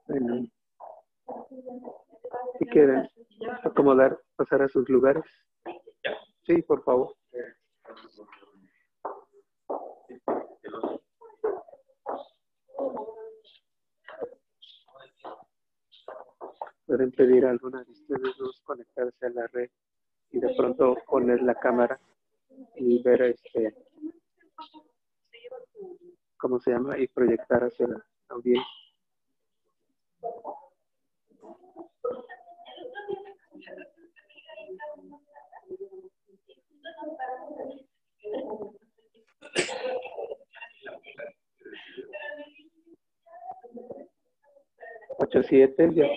Bueno, si quieren acomodar, pasar a sus lugares. Sí, por favor. Pueden pedir a alguna de ustedes dos conectarse a la red y de pronto poner la cámara y ver ¿cómo se llama? Y proyectar hacia la audiencia. Ocho, siete, ya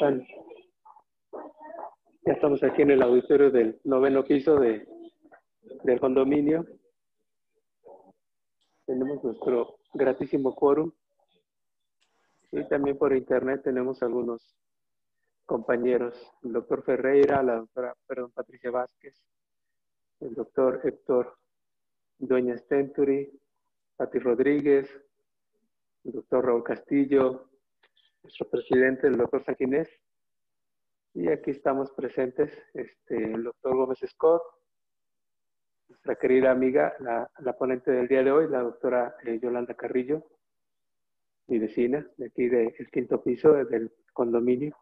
estamos aquí en el auditorio del 9º piso del condominio. Tenemos nuestro gratísimo quórum y también por internet tenemos algunos compañeros, el doctor Ferreira, la doctora, Patricia Vázquez, el doctor Héctor Dueña Stenturi, Pati Rodríguez, el doctor Raúl Castillo, nuestro presidente, el doctor Saquinés, y aquí estamos presentes el doctor Gómez Scott, nuestra querida amiga, la ponente del día de hoy, la doctora Yolanda Carrillo, mi vecina, de aquí del 5º piso del condominio.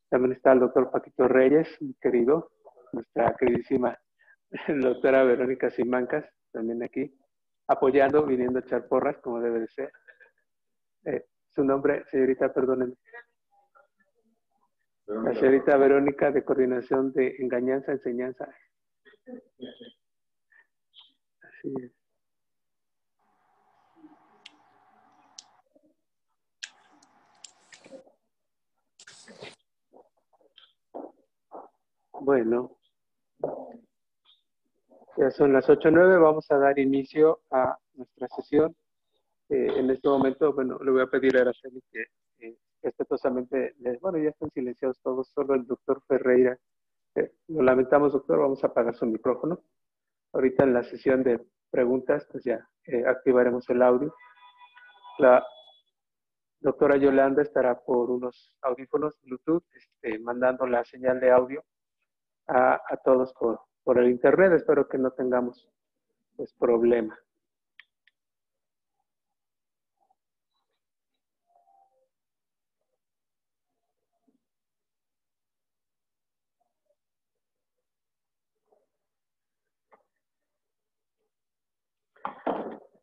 También está el doctor Paquito Reyes, mi querido, nuestra queridísima doctora Verónica Simancas, también aquí, apoyando, viniendo a echar porras, como debe de ser. Su nombre, señorita, perdónenme. La señorita Verónica, de Coordinación de Enseñanza. Así es. Bueno, ya son las 8:09, vamos a dar inicio a nuestra sesión. En este momento, bueno, le voy a pedir a Araceli que respetuosamente, bueno, ya están silenciados todos, solo el doctor Ferreira. Lo lamentamos, doctor, vamos a apagar su micrófono. Ahorita en la sesión de preguntas, pues ya activaremos el audio. La doctora Yolanda estará por unos audífonos Bluetooth, mandando la señal de audio a todos por el internet. Espero que no tengamos pues problema.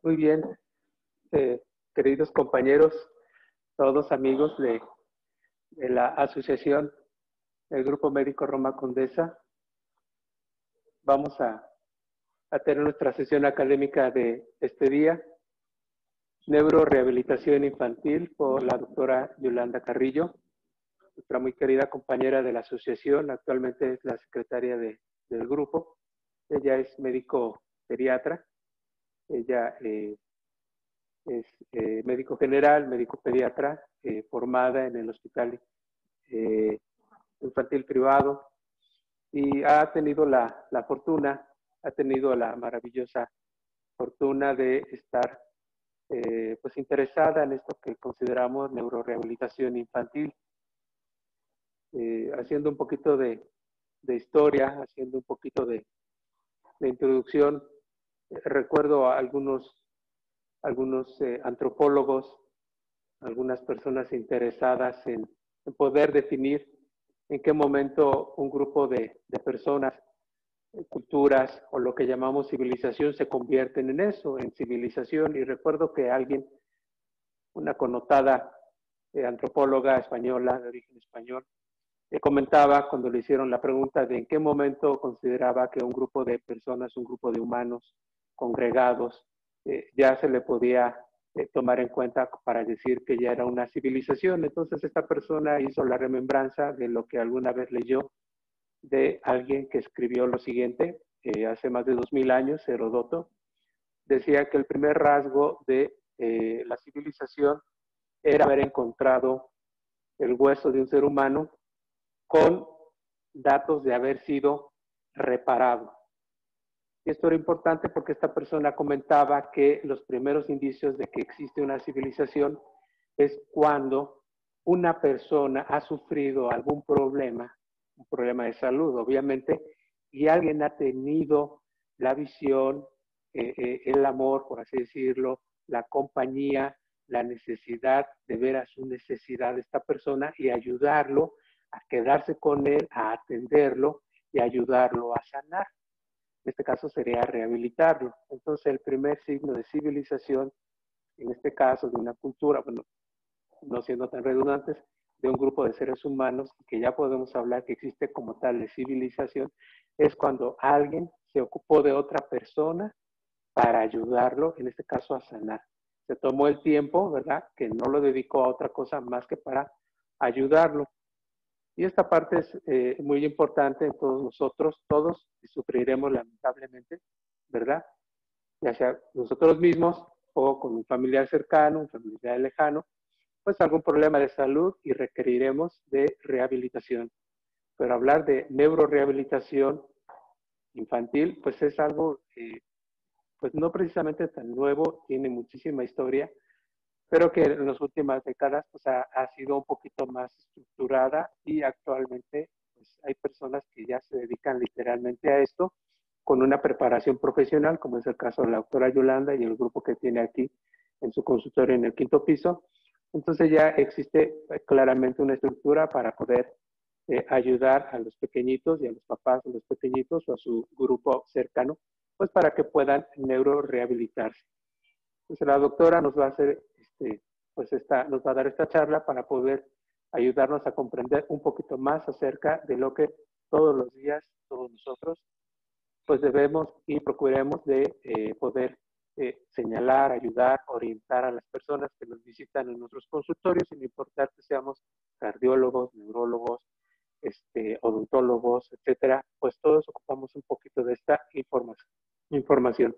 Muy bien, queridos compañeros, todos amigos de la asociación del Grupo Médico Roma Condesa, vamos a tener nuestra sesión académica de este día, Neurorehabilitación Infantil, por la doctora Yolanda Carrillo, nuestra muy querida compañera de la asociación, actualmente es la secretaria del grupo. Ella es médico pediatra, ella es médico general, médico pediatra, formada en el hospital infantil privado, y ha tenido la fortuna, ha tenido la maravillosa fortuna de estar pues interesada en esto que consideramos neurorehabilitación infantil, haciendo un poquito de historia, haciendo un poquito de introducción. Recuerdo a algunos antropólogos, algunas personas interesadas en poder definir en qué momento un grupo de personas, culturas o lo que llamamos civilización se convierten en eso, en civilización. Y recuerdo que alguien, una connotada antropóloga española, de origen español, comentaba cuando le hicieron la pregunta de en qué momento consideraba que un grupo de personas, un grupo de humanos congregados, ya se le podía tomar en cuenta para decir que ya era una civilización. Entonces esta persona hizo la remembranza de lo que alguna vez leyó de alguien que escribió lo siguiente, hace más de 2000 años, Heródoto. Decía que el primer rasgo de la civilización era haber encontrado el hueso de un ser humano con datos de haber sido reparado. Y esto era importante porque esta persona comentaba que los primeros indicios de que existe una civilización es cuando una persona ha sufrido algún problema, un problema de salud, obviamente, y alguien ha tenido la visión, el amor, por así decirlo, la compañía, la necesidad de ver a su necesidad de esta persona y ayudarlo a quedarse con él, a atenderlo y ayudarlo a sanar. En este caso sería rehabilitarlo. Entonces el primer signo de civilización, en este caso de una cultura, bueno, no siendo tan redundantes, de un grupo de seres humanos, que ya podemos hablar que existe como tal de civilización, es cuando alguien se ocupó de otra persona para ayudarlo, en este caso a sanar. Se tomó el tiempo, ¿verdad? Que no lo dedicó a otra cosa más que para ayudarlo. Y esta parte es muy importante en todos nosotros, todos sufriremos lamentablemente, ¿verdad? Ya sea nosotros mismos o con un familiar cercano, un familiar lejano, pues algún problema de salud y requeriremos de rehabilitación. Pero hablar de neurorehabilitación infantil, pues es algo, pues no precisamente tan nuevo, tiene muchísima historia, pero que en las últimas décadas pues ha sido un poquito más estructurada y actualmente pues, hay personas que ya se dedican literalmente a esto con una preparación profesional, como es el caso de la doctora Yolanda y el grupo que tiene aquí en su consultorio en el 5º piso. Entonces ya existe claramente una estructura para poder ayudar a los pequeñitos y a los papás de los pequeñitos o a su grupo cercano, pues para que puedan neurorehabilitarse. Entonces la doctora nos va a hacer, nos va a dar esta charla para poder ayudarnos a comprender un poquito más acerca de lo que todos los días, todos nosotros, pues debemos y procuremos de poder señalar, ayudar, orientar a las personas que nos visitan en nuestros consultorios, sin importar que seamos cardiólogos, neurólogos, odontólogos, etcétera, pues todos ocupamos un poquito de esta información.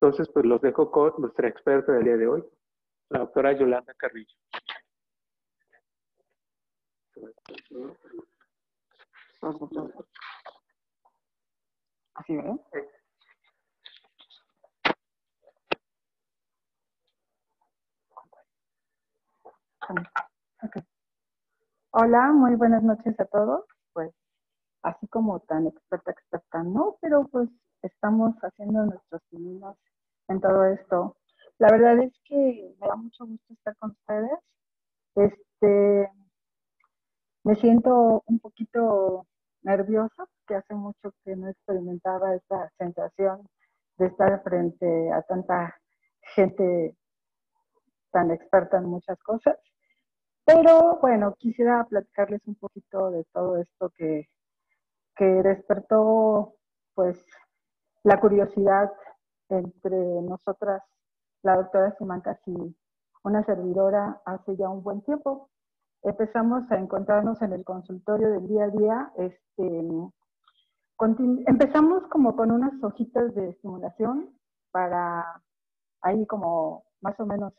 Entonces, pues los dejo con nuestra experta del día de hoy, la doctora Yolanda Carrillo. Así, ¿verdad? Okay. Hola, muy buenas noches a todos. Pues así como tan experta, no, pero pues estamos haciendo nuestros pininos en todo esto. La verdad es que me da mucho gusto estar con ustedes. Me siento un poquito nerviosa, que hace mucho que no experimentaba esta sensación de estar frente a tanta gente tan experta en muchas cosas. Pero bueno, quisiera platicarles un poquito de todo esto que despertó pues la curiosidad entre nosotras, la doctora Simancas y una servidora hace ya un buen tiempo. Empezamos a encontrarnos en el consultorio del día a día. Empezamos como con unas hojitas de estimulación para ahí como más o menos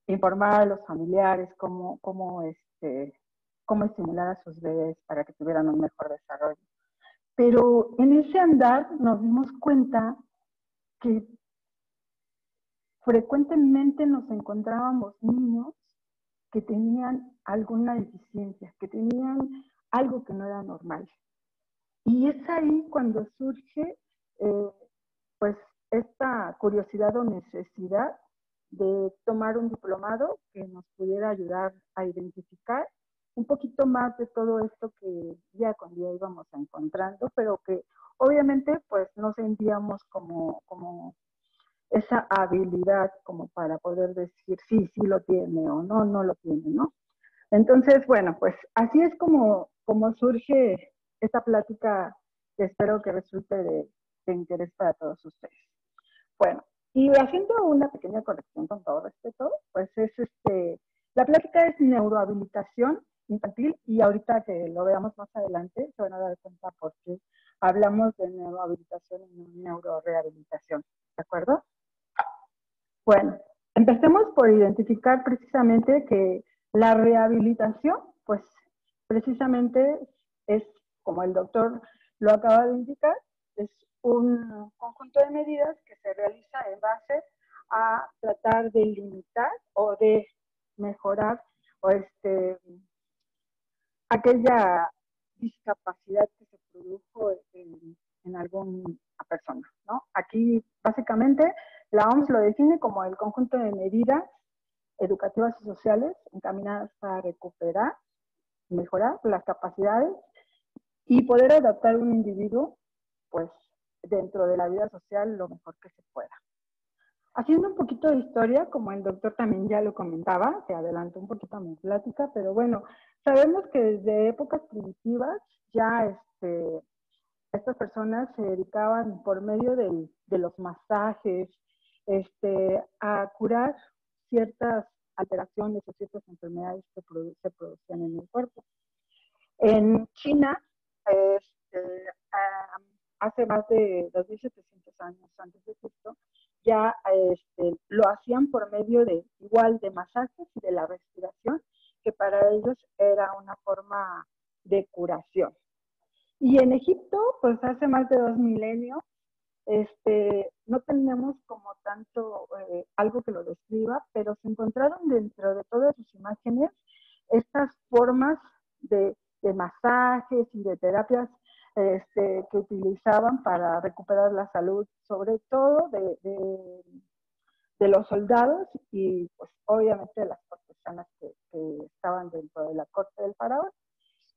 informar a los familiares cómo estimular a sus bebés para que tuvieran un mejor desarrollo. Pero en ese andar nos dimos cuenta que frecuentemente nos encontrábamos niños que tenían alguna deficiencia, que tenían algo que no era normal. Y es ahí cuando surge pues esta curiosidad o necesidad de tomar un diplomado que nos pudiera ayudar a identificar un poquito más de todo esto que día con día íbamos encontrando, pero que obviamente pues no sentíamos como esa habilidad como para poder decir sí lo tiene o no lo tiene, ¿no? Entonces, bueno, pues así es como surge esta plática que espero que resulte de interés para todos ustedes. Bueno, y haciendo una pequeña corrección con todo respeto, pues es la plática es neurohabilitación infantil y ahorita que lo veamos más adelante se van a dar cuenta por qué hablamos de neurohabilitación y no neurorehabilitación, ¿de acuerdo? Bueno, empecemos por identificar precisamente que la rehabilitación, pues precisamente es como el doctor lo acaba de indicar, es un conjunto de medidas que se realiza en base a tratar de limitar o de mejorar o aquella discapacidad que se produjo en alguna persona, ¿no? Aquí, básicamente, la OMS lo define como el conjunto de medidas educativas y sociales encaminadas para recuperar, mejorar las capacidades y poder adaptar a un individuo, pues, dentro de la vida social lo mejor que se pueda. Haciendo un poquito de historia, como el doctor también ya lo comentaba, se adelantó un poquito a mi plática, pero bueno, sabemos que desde épocas primitivas ya estas personas se dedicaban por medio de los masajes a curar ciertas alteraciones o ciertas enfermedades que se producían en el cuerpo. En China, hace más de 2700 años antes de Cristo, ya lo hacían por medio de masajes y de la respiración, que para ellos era una forma de curación. Y en Egipto, pues hace más de 2 milenios, no tenemos como tanto algo que lo describa, pero se encontraron dentro de todas sus imágenes estas formas de masajes y de terapias que utilizaban para recuperar la salud, sobre todo de los soldados y pues obviamente de las cortesanas que estaban dentro de la corte del faraón.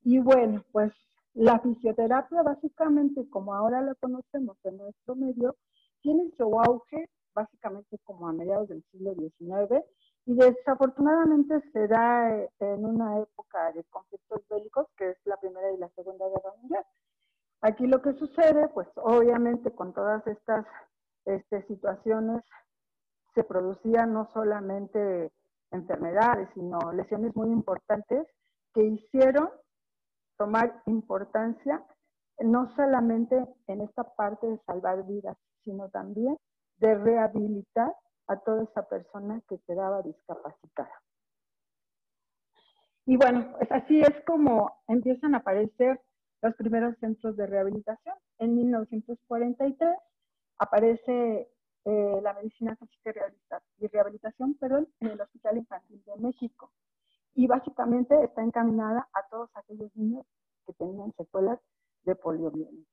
Y bueno, pues la fisioterapia básicamente, como ahora la conocemos en nuestro medio, tiene su auge básicamente como a mediados del siglo XIX y desafortunadamente se da en una época de conflictos bélicos, que es la Primera y la Segunda Guerra Mundial. Aquí lo que sucede, pues obviamente con todas estas situaciones se producían no solamente enfermedades, sino lesiones muy importantes que hicieron tomar importancia no solamente en esta parte de salvar vidas, sino también de rehabilitar a toda esa persona que quedaba discapacitada. Y bueno, pues así es como empiezan a aparecer los primeros centros de rehabilitación. En 1943 aparece la medicina física y rehabilitación, en el Hospital Infantil de México. Y básicamente está encaminada a todos aquellos niños que tenían secuelas de poliomielitis.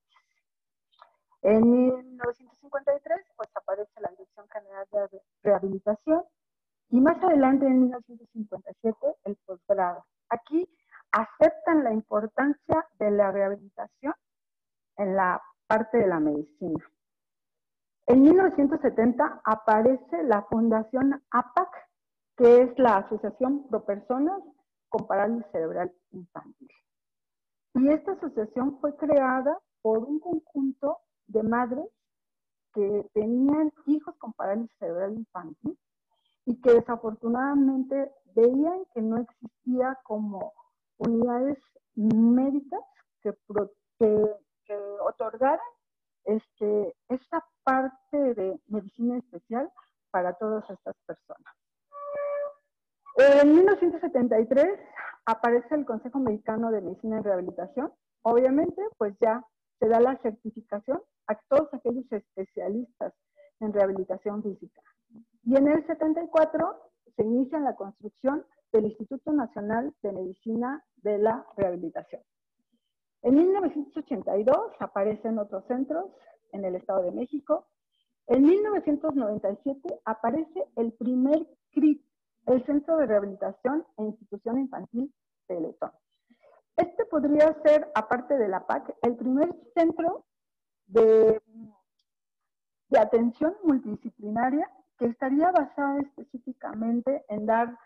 En 1953, pues aparece la Dirección General de Rehabilitación y más adelante, en 1957, el posgrado. Aquí aceptan la importancia de la rehabilitación en la parte de la medicina. En 1970 aparece la Fundación APAC, que es la Asociación Pro Personas con Parálisis Cerebral Infantil. Y esta asociación fue creada por un conjunto de madres que tenían hijos con parálisis cerebral infantil y que desafortunadamente veían que no existía como unidades médicas que otorgaran esta parte de medicina especial para todas estas personas. En 1973 aparece el Consejo Mexicano de Medicina y Rehabilitación. Obviamente, pues ya se da la certificación a todos aquellos especialistas en rehabilitación física. Y en el 74 se inicia la construcción del Instituto Nacional de Medicina de la Rehabilitación. En 1982 aparecen otros centros en el Estado de México. En 1997 aparece el primer CRIT, el Centro de Rehabilitación e Institución Infantil Teletón. Este podría ser, aparte de la PAC, el primer centro de atención multidisciplinaria que estaría basada específicamente en dar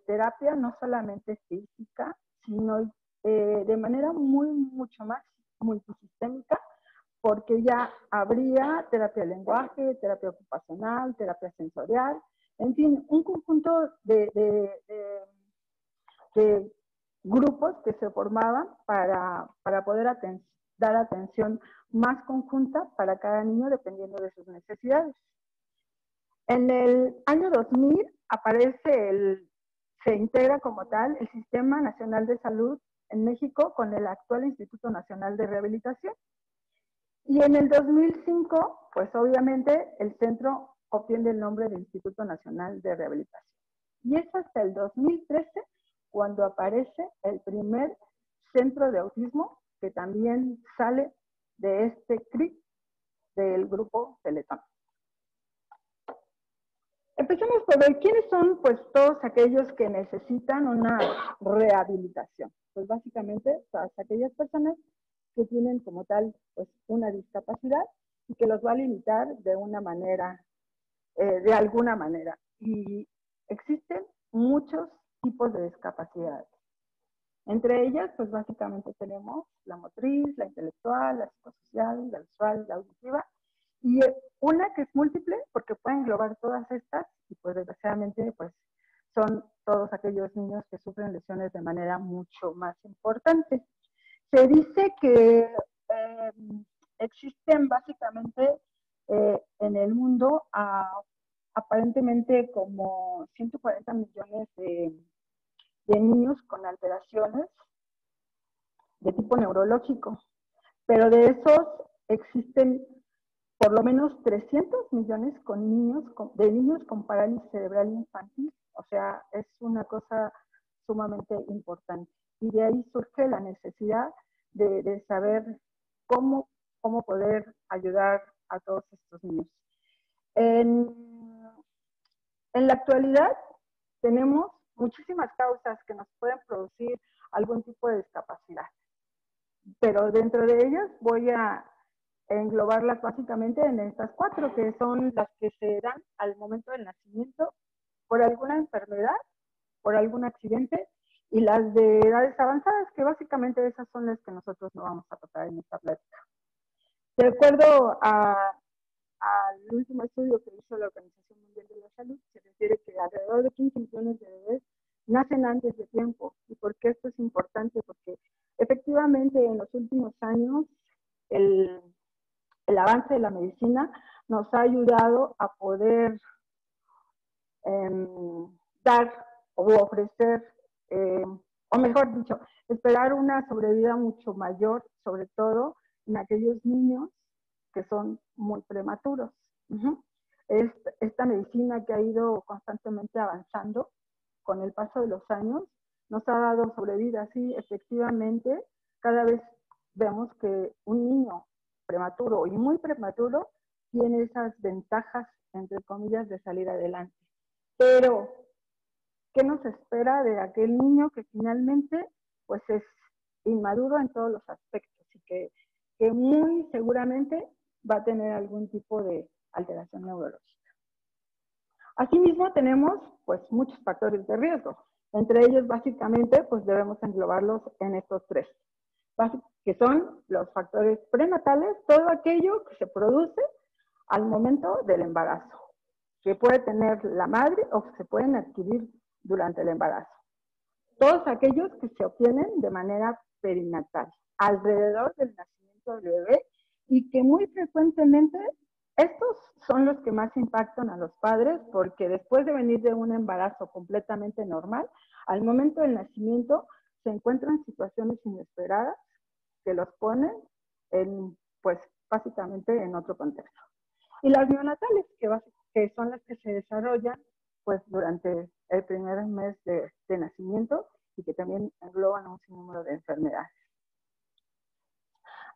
terapia no solamente física, sino de manera mucho más multisistémica, porque ya habría terapia de lenguaje, terapia ocupacional, terapia sensorial, en fin, un conjunto de grupos que se formaban para poder dar atención más conjunta para cada niño dependiendo de sus necesidades. En el año 2000 se integra como tal el Sistema Nacional de Salud en México con el actual Instituto Nacional de Rehabilitación. Y en el 2005, pues obviamente el centro obtiene el nombre de Instituto Nacional de Rehabilitación. Y es hasta el 2013 cuando aparece el primer centro de autismo que también sale de este CRIC del grupo Teletón. Empecemos por ver quiénes son pues todos aquellos que necesitan una rehabilitación. Pues básicamente todas aquellas personas que tienen como tal pues una discapacidad y que los va a limitar de una manera, de alguna manera. Y existen muchos tipos de discapacidades. Entre ellas, pues básicamente tenemos la motriz, la intelectual, la psicosocial, la visual, la auditiva, y una que es múltiple, porque puede englobar todas estas, y pues desgraciadamente, pues son todos aquellos niños que sufren lesiones de manera mucho más importante. Se dice que existen básicamente en el mundo aparentemente como 140 millones de niños con alteraciones de tipo neurológico, pero de esos existen por lo menos 300 millones de niños con parálisis cerebral infantil, o sea, es una cosa sumamente importante. Y de ahí surge la necesidad de saber cómo poder ayudar a todos estos niños. En la actualidad tenemos muchísimas causas que nos pueden producir algún tipo de discapacidad, pero dentro de ellas voy a englobarlas básicamente en estas 4, que son las que se dan al momento del nacimiento por alguna enfermedad, por algún accidente, y las de edades avanzadas, que básicamente esas son las que nosotros no vamos a tratar en esta plática. De acuerdo al último estudio que hizo la Organización Mundial de la Salud, se refiere que alrededor de 15 millones de bebés nacen antes de tiempo. ¿Y por qué esto es importante? Porque efectivamente en los últimos años el avance de la medicina nos ha ayudado a poder dar o ofrecer, o mejor dicho, esperar una sobrevida mucho mayor, sobre todo en aquellos niños que son muy prematuros. Esta medicina que ha ido constantemente avanzando con el paso de los años nos ha dado sobrevida. Sí, efectivamente, cada vez vemos que un niño prematuro y muy prematuro tiene esas ventajas, entre comillas, de salir adelante. Pero, ¿qué nos espera de aquel niño que finalmente pues es inmaduro en todos los aspectos y que muy seguramente va a tener algún tipo de alteración neurológica? Asimismo, tenemos pues muchos factores de riesgo. Entre ellos, básicamente, pues debemos englobarlos en estos 3, que son los factores prenatales, todo aquello que se produce al momento del embarazo, que puede tener la madre o que se pueden adquirir durante el embarazo. Todos aquellos que se obtienen de manera perinatal, alrededor del nacimiento del bebé, y que muy frecuentemente estos son los que más impactan a los padres, porque después de venir de un embarazo completamente normal, al momento del nacimiento se encuentran situaciones inesperadas que los ponen pues básicamente en otro contexto. Y las neonatales, que son las que se desarrollan pues durante el primer mes de nacimiento y que también engloban un sinnúmero de enfermedades.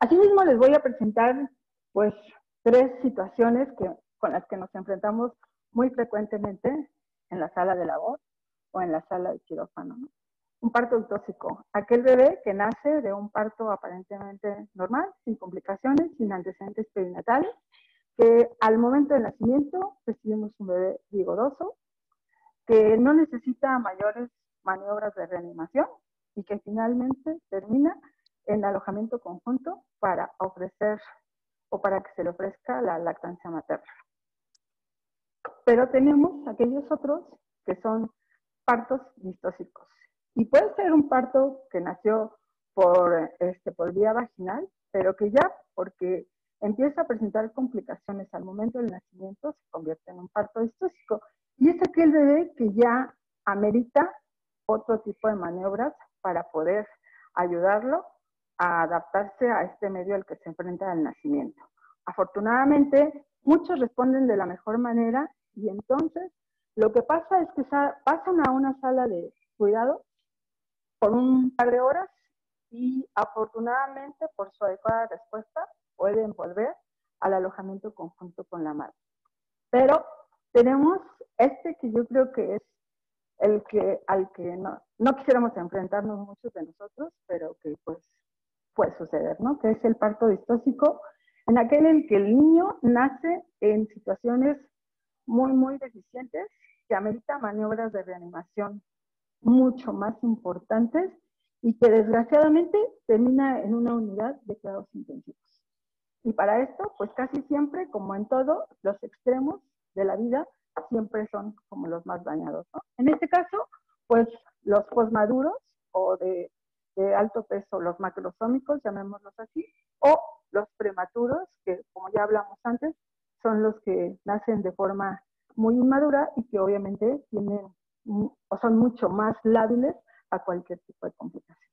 Asimismo, les voy a presentar pues 3 situaciones con las que nos enfrentamos muy frecuentemente en la sala de labor o en la sala de quirófano, ¿no? Un parto ectóxico, aquel bebé que nace de un parto aparentemente normal, sin complicaciones, sin antecedentes perinatales, que al momento del nacimiento recibimos un bebé vigoroso, que no necesita mayores maniobras de reanimación y que finalmente termina en alojamiento conjunto para ofrecer o para que se le ofrezca la lactancia materna. Pero tenemos aquellos otros que son partos distóxicos. Y puede ser un parto que nació por vía vaginal, pero que ya, porque empieza a presentar complicaciones al momento del nacimiento, se convierte en un parto distóxico. Y es aquel bebé que ya amerita otro tipo de maniobras para poder ayudarlo a adaptarse a este medio al que se enfrenta al nacimiento. Afortunadamente, muchos responden de la mejor manera y entonces lo que pasa es que pasan a una sala de cuidado por un par de horas y afortunadamente por su adecuada respuesta pueden volver al alojamiento conjunto con la madre. Pero tenemos este que yo creo que es el que al que no quisiéramos enfrentarnos muchos de nosotros, pero que pues puede suceder, ¿no? Que es el parto distóxico, en aquel en que el niño nace en situaciones muy deficientes que amerita maniobras de reanimación mucho más importantes y que desgraciadamente termina en una unidad de cuidados intensivos. Y para esto, pues casi siempre, como en todo, los extremos de la vida siempre son como los más dañados, ¿no? En este caso, pues los posmaduros o de alto peso, los macrosómicos, llamémoslos así, o los prematuros, que como ya hablamos antes, son los que nacen de forma muy inmadura y que obviamente tienen o son mucho más lábiles a cualquier tipo de complicación.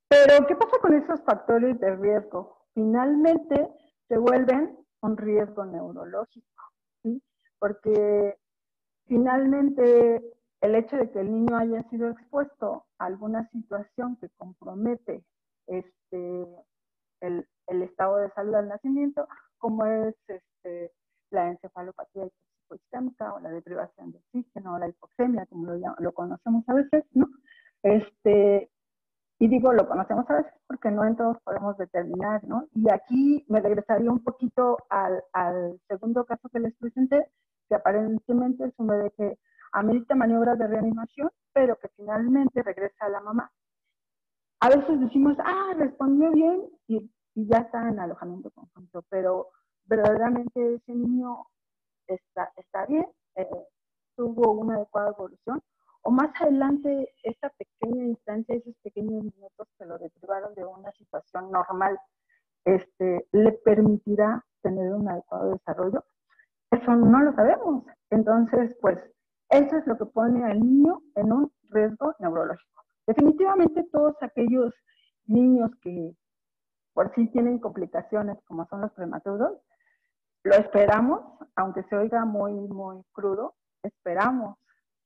Pero, ¿qué pasa con esos factores de riesgo? Finalmente se vuelven un riesgo neurológico, ¿sí? Porque finalmente el hecho de que el niño haya sido expuesto a alguna situación que compromete el estado de salud al nacimiento, como es la encefalopatía hiposistémica o la deprivación de oxígeno o la hipoxemia, como lo conocemos a veces, ¿no? Y digo, lo conocemos a veces porque no en todos podemos determinar, ¿no? Y aquí me regresaría un poquito al segundo caso que les presenté, que aparentemente es un bebé que amerita maniobras de reanimación, pero que finalmente regresa a la mamá. A veces decimos, respondió bien y ya está en alojamiento conjunto, pero verdaderamente ese niño está bien, tuvo una adecuada evolución, o más adelante esa pequeña instancia, esos pequeños minutos que lo deprivaron de una situación normal, le permitirá tener un adecuado desarrollo. Eso no lo sabemos. Entonces, pues, eso es lo que pone al niño en un riesgo neurológico. Definitivamente todos aquellos niños que por sí tienen complicaciones como son los prematuros, lo esperamos, aunque se oiga muy crudo, esperamos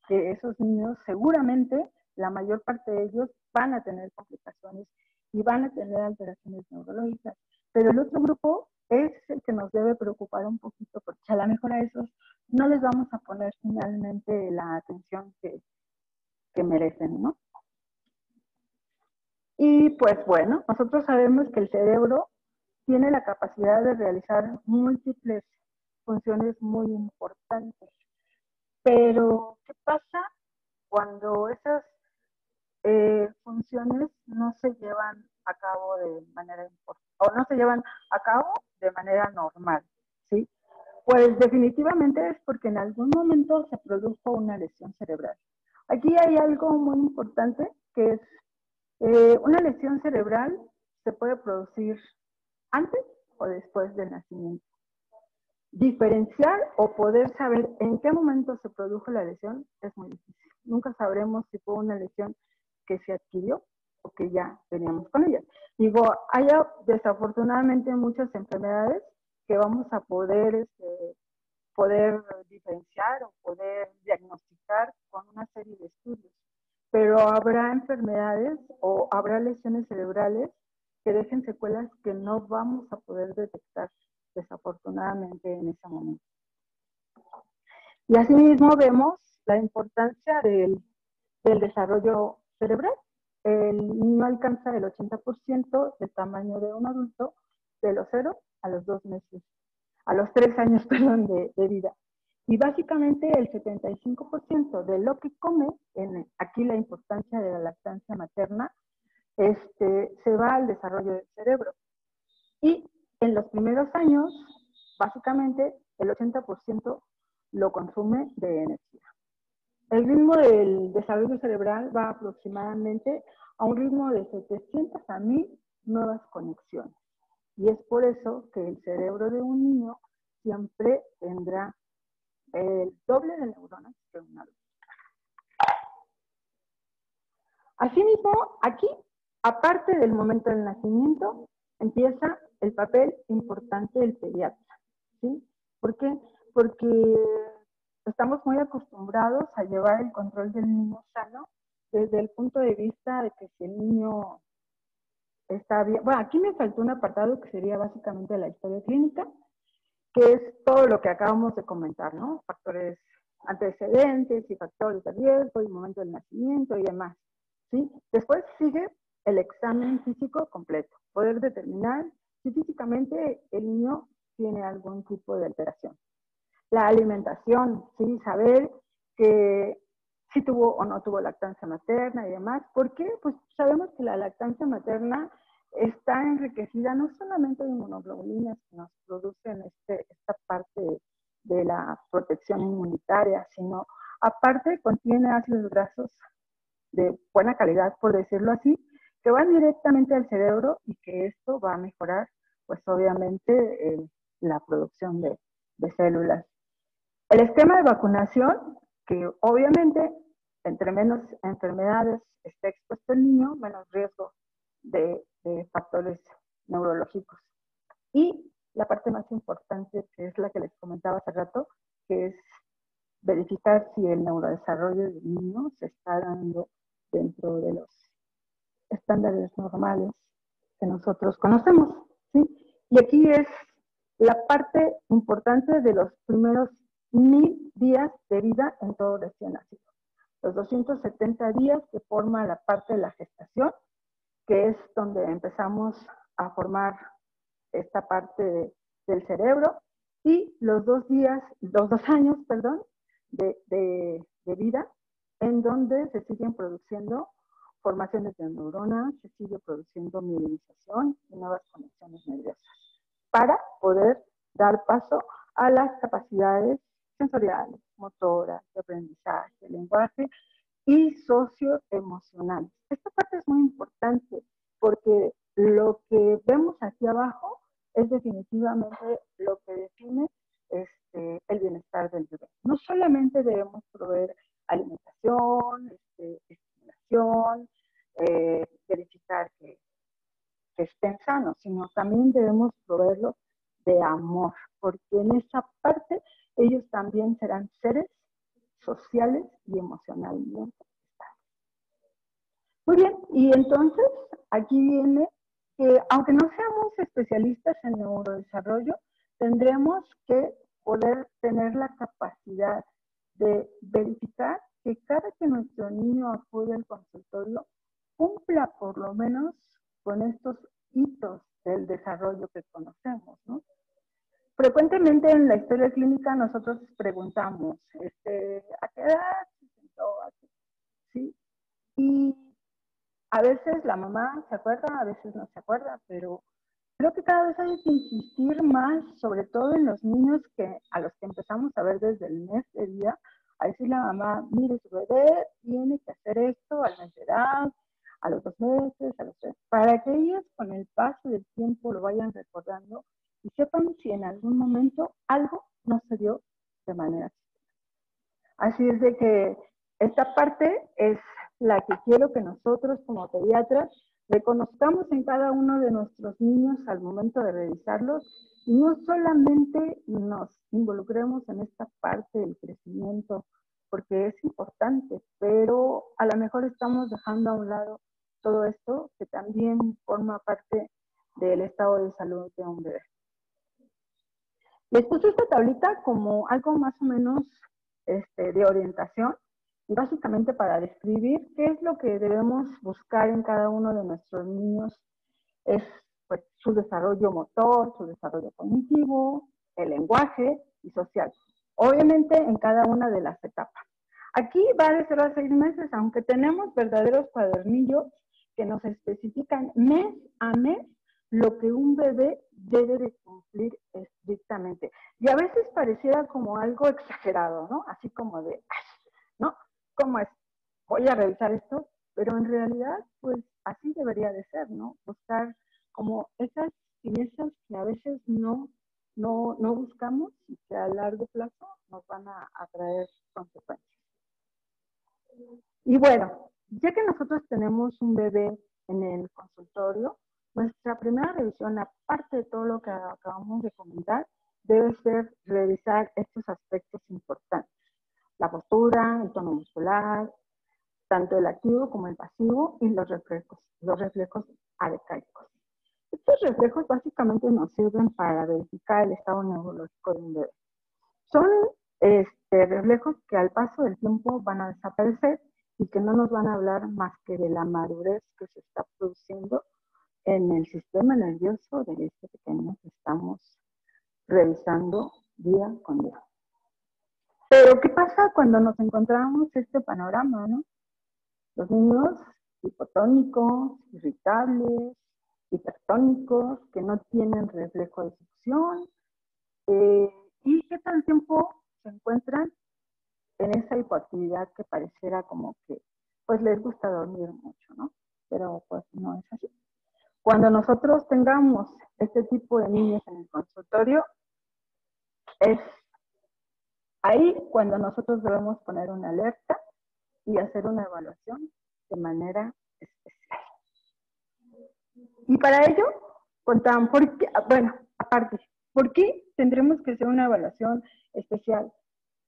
que esos niños seguramente, la mayor parte de ellos van a tener complicaciones y van a tener alteraciones neurológicas. Pero el otro grupo es el que nos debe preocupar un poquito, porque a lo mejor a esos no les vamos a poner finalmente la atención que merecen, ¿no? Y pues bueno, nosotros sabemos que el cerebro tiene la capacidad de realizar múltiples funciones muy importantes. Pero, ¿qué pasa cuando esas funciones no se llevan a cabo de manera importante o no se llevan a cabo de manera normal? ¿Sí? Pues definitivamente es porque en algún momento se produjo una lesión cerebral. Aquí hay algo muy importante que es una lesión cerebral se puede producir antes o después del nacimiento. Diferenciar o poder saber en qué momento se produjo la lesión es muy difícil. Nunca sabremos si fue una lesión que se adquirió o que ya teníamos con ella. Digo, hay desafortunadamente muchas enfermedades que vamos a poder diferenciar o poder diagnosticar con una serie de estudios. Pero habrá enfermedades o habrá lesiones cerebrales que dejen secuelas que no vamos a poder detectar desafortunadamente en ese momento. Y asimismo vemos la importancia del desarrollo cerebral. El niño alcanza el 80% del tamaño de un adulto de los 0 a los 2 meses, a los 3 años, perdón, de vida. Y básicamente el 75% de lo que come, aquí la importancia de la lactancia materna, se va al desarrollo del cerebro. Y en los primeros años, básicamente, el 80% lo consume de energía. El ritmo del desarrollo cerebral va aproximadamente a un ritmo de 700 a 1000 nuevas conexiones. Y es por eso que el cerebro de un niño siempre tendrá el doble de neuronas que un adulto. Asimismo, aquí, aparte del momento del nacimiento, empieza el papel importante del pediatra, ¿sí? ¿Por qué? Porque estamos muy acostumbrados a llevar el control del niño sano desde el punto de vista de que si el niño está bien. Bueno, aquí me faltó un apartado que sería básicamente la historia clínica, que es todo lo que acabamos de comentar, ¿no? Factores antecedentes y factores de riesgo y momento del nacimiento y demás, ¿sí? Después sigue el examen físico completo, poder determinar si físicamente el niño tiene algún tipo de alteración. La alimentación, ¿sí? Saber que si tuvo o no tuvo lactancia materna y demás. ¿Por qué? Pues sabemos que la lactancia materna está enriquecida no solamente de inmunoglobulinas que nos producen esta parte de la protección inmunitaria, sino aparte contiene ácidos grasos de buena calidad, por decirlo así, que van directamente al cerebro y que esto va a mejorar, pues obviamente, la producción de células. El esquema de vacunación, que obviamente entre menos enfermedades esté expuesto el niño, menos riesgo de factores neurológicos. Y la parte más importante, que es la que les comentaba hace rato, que es verificar si el neurodesarrollo del niño se está dando dentro de los estándares normales que nosotros conocemos, ¿sí? Y aquí es la parte importante de los primeros 1000 días de vida en todo recién nacido. Los 270 días que forma la parte de la gestación, que es donde empezamos a formar esta parte del cerebro, y los 2 años, perdón, de vida, en donde se siguen produciendo formaciones de neuronas, se sigue produciendo mielinización y nuevas conexiones nerviosas, para poder dar paso a las capacidades sensoriales, motoras, de aprendizaje, de lenguaje y socioemocionales. Esta parte es muy importante porque lo que vemos aquí abajo es definitivamente lo que define el bienestar del bebé. No solamente debemos proveer alimentación, estimulación, verificar que estén sanos, sino también debemos proveerlo de amor, porque en esa parte ellos también serán seres sociales y emocionalmente estables. Muy bien, y entonces aquí viene que aunque no seamos especialistas en neurodesarrollo, tendremos que poder tener la capacidad de verificar que cada que nuestro niño acude al consultorio cumpla por lo menos con estos hitos del desarrollo que conocemos, ¿no? Frecuentemente en la historia clínica nosotros preguntamos, ¿a qué edad se sentó? ¿Sí? Y a veces la mamá se acuerda, a veces no se acuerda, pero creo que cada vez hay que insistir más, sobre todo en los niños a los que empezamos a ver desde el mes de vida, a decirle a la mamá, mire, su bebé tiene que hacer esto al mes de edad, a los 2 meses, a los 3, para que ellos con el paso del tiempo lo vayan recordando y sepan si en algún momento algo no se dio de manera sistémica. Así es de que esta parte es la que quiero que nosotros como pediatras reconozcamos en cada uno de nuestros niños al momento de revisarlos y no solamente nos involucremos en esta parte del crecimiento, porque es importante, pero a lo mejor estamos dejando a un lado todo esto que también forma parte del estado de salud de un bebé. Les puse esta tablita como algo más o menos de orientación y básicamente para describir qué es lo que debemos buscar en cada uno de nuestros niños. Es pues, su desarrollo motor, su desarrollo cognitivo, el lenguaje y social. Obviamente en cada una de las etapas. Aquí va de 0 a 6 meses, aunque tenemos verdaderos cuadernillos que nos especifican mes a mes lo que un bebé debe de cumplir estrictamente. Y a veces pareciera como algo exagerado, ¿no? Así como de, ¿no? ¿Cómo es? Voy a revisar esto, pero en realidad, pues así debería de ser, ¿no? Buscar como esas finezas que a veces no buscamos y que a largo plazo nos van a traer consecuencias. Y bueno, Ya que nosotros tenemos un bebé en el consultorio, nuestra primera revisión, aparte de todo lo que acabamos de comentar, debe ser revisar estos aspectos importantes. La postura, el tono muscular, tanto el activo como el pasivo, y los reflejos arcaicos. Estos reflejos básicamente nos sirven para verificar el estado neurológico de un bebé. Son reflejos que al paso del tiempo van a desaparecer y que no nos van a hablar más que de la madurez que se está produciendo en el sistema nervioso de este pequeño que estamos revisando día con día. Pero, ¿qué pasa cuando nos encontramos este panorama, no? Los niños hipotónicos, irritables, hipertónicos, que no tienen reflejo de succión, y que todo el tiempo se encuentran en esa hipoactividad que pareciera como que pues les gusta dormir mucho, ¿no? Pero pues no es así. Cuando nosotros tengamos este tipo de niños en el consultorio, es ahí cuando nosotros debemos poner una alerta y hacer una evaluación de manera especial. Y para ello, contaban, aparte, ¿por qué tendremos que hacer una evaluación especial?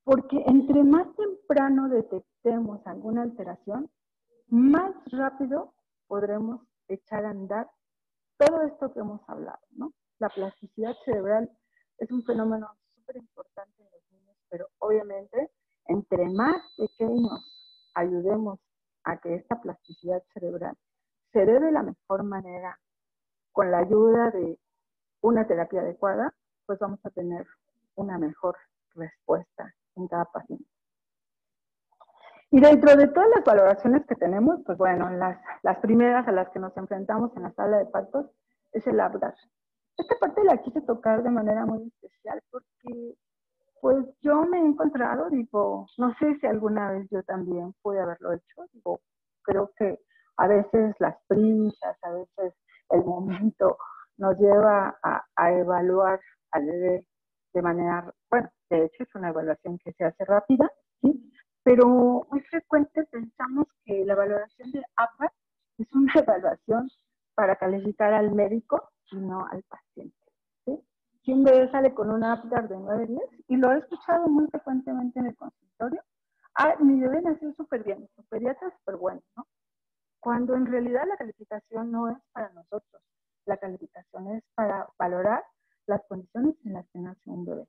Porque entre más temprano detectemos alguna alteración, más rápido podremos echar a andar todo esto que hemos hablado, ¿no? La plasticidad cerebral es un fenómeno súper importante en los niños, pero obviamente entre más pequeños ayudemos a que esta plasticidad cerebral se dé de la mejor manera con la ayuda de una terapia adecuada, pues vamos a tener una mejor respuesta en cada paciente. Y dentro de todas las valoraciones que tenemos, pues bueno, las primeras a las que nos enfrentamos en la sala de partos es el Apgar. Esta parte la quise tocar de manera muy especial porque pues yo me he encontrado, digo, no sé si alguna vez yo también pude haberlo hecho, digo, creo que a veces las prisas, a veces el momento nos lleva a evaluar al bebé de manera, bueno, de hecho es una evaluación que se hace rápida, ¿sí? Pero muy frecuente pensamos que la valoración de APGAR es una evaluación para calificar al médico y no al paciente, ¿sí? Si un bebé sale con una APGAR de 9-10, y lo he escuchado muy frecuentemente en el consultorio, mi bebé nació súper bien, su pediatra súper bueno, ¿no? Cuando en realidad la calificación no es para nosotros, la calificación es para valorar las condiciones en las que nace un bebé.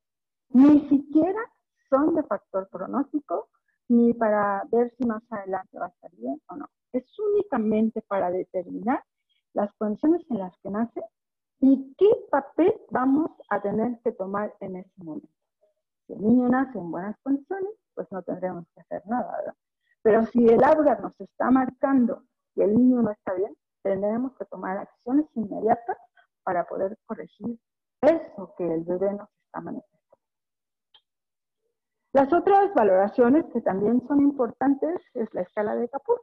Ni siquiera son de factor pronóstico, ni para ver si más adelante va a estar bien o no. Es únicamente para determinar las condiciones en las que nace y qué papel vamos a tener que tomar en ese momento. Si el niño nace en buenas condiciones, pues no tendremos que hacer nada, ¿verdad? Pero si el Apgar nos está marcando que el niño no está bien, tendremos que tomar acciones inmediatas para poder corregir eso que el bebé nos está manifestando. Las otras valoraciones que también son importantes es la escala de Kapur.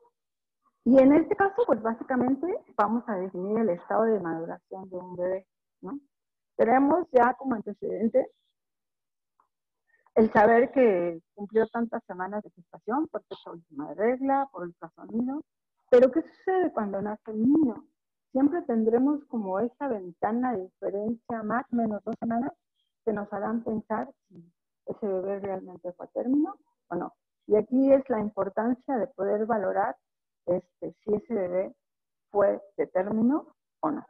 Y en este caso, pues básicamente vamos a definir el estado de maduración de un bebé, ¿no? Tenemos ya como antecedente el saber que cumplió tantas semanas de gestación por fecha última de regla, por ultrasonido. Pero ¿qué sucede cuando nace el niño? Siempre tendremos como esa ventana de diferencia más o menos 2 semanas que nos harán pensar si ese bebé realmente fue a término o no. Y aquí es la importancia de poder valorar si ese bebé fue de término o no.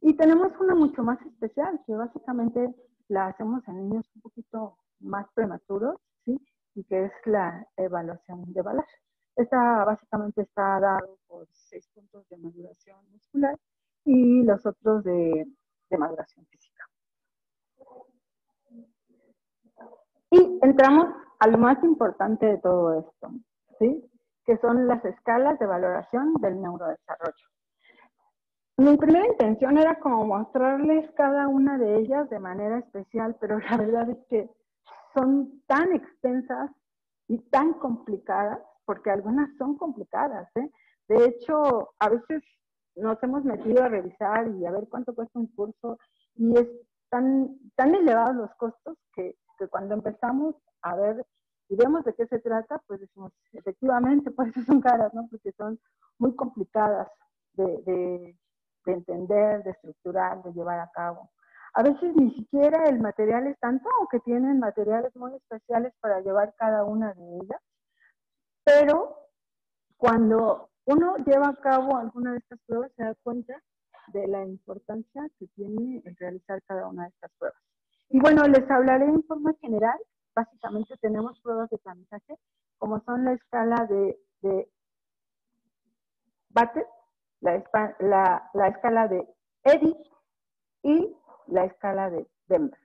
Y tenemos una mucho más especial, que básicamente la hacemos en niños un poquito más prematuros, ¿sí? Y que es la evaluación de Balash. Esta básicamente está dado por 6 puntos de maduración muscular y los otros de maduración física. Y entramos a lo más importante de todo esto, ¿sí? Que son las escalas de valoración del neurodesarrollo. Mi primera intención era como mostrarles cada una de ellas de manera especial, pero la verdad es que son tan extensas y tan complicadas, porque algunas son complicadas, ¿eh? De hecho, a veces nos hemos metido a revisar y a ver cuánto cuesta un curso, y es tan elevados los costos que cuando empezamos a ver y vemos de qué se trata, pues decimos, efectivamente, por eso son caras, ¿no? Porque son muy complicadas de entender, de estructurar, de llevar a cabo. A veces ni siquiera el material es tanto, aunque tienen materiales muy especiales para llevar cada una de ellas, pero cuando uno lleva a cabo alguna de estas pruebas se da cuenta de la importancia que tiene el realizar cada una de estas pruebas. Y bueno, les hablaré en forma general. Básicamente tenemos pruebas de tamizaje, como son la escala de Bates, la escala de Eddy y la escala de Denver.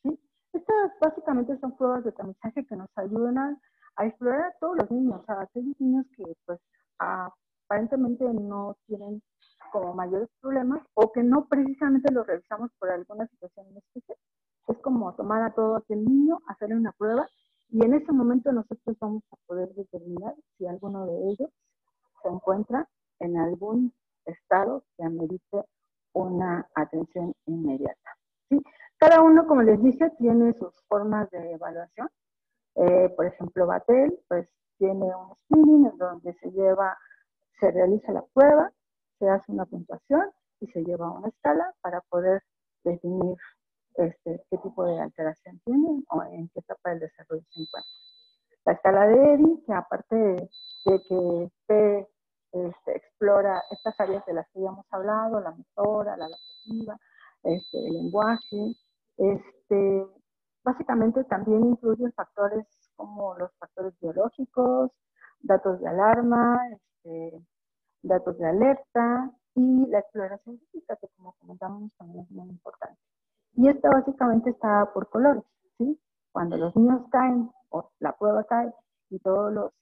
¿Sí? Estas básicamente son pruebas de tamizaje que nos ayudan a explorar a todos los niños, a aquellos niños que pues aparentemente no tienen como mayores problemas o que no precisamente lo realizamos por alguna situación en especial. Es como tomar a todo aquel niño, hacerle una prueba y en ese momento nosotros vamos a poder determinar si alguno de ellos se encuentra en algún estado que amerite una atención inmediata. ¿Sí? Cada uno, como les dije, tiene sus formas de evaluación. Por ejemplo, Batel, pues tiene un screening en donde se realiza la prueba, se hace una puntuación y se lleva a una escala para poder definir qué tipo de alteración tiene o en qué etapa del desarrollo se encuentra. La escala de Eddy, que aparte de que explora estas áreas de las que ya hemos hablado, la motora, la adaptativa, el lenguaje, básicamente también incluye factores como los factores biológicos, datos de alarma, datos de alerta y la exploración física, que como comentamos también es muy importante. Y esta básicamente está por colores, ¿sí? Cuando los niños caen o la prueba cae y todos los,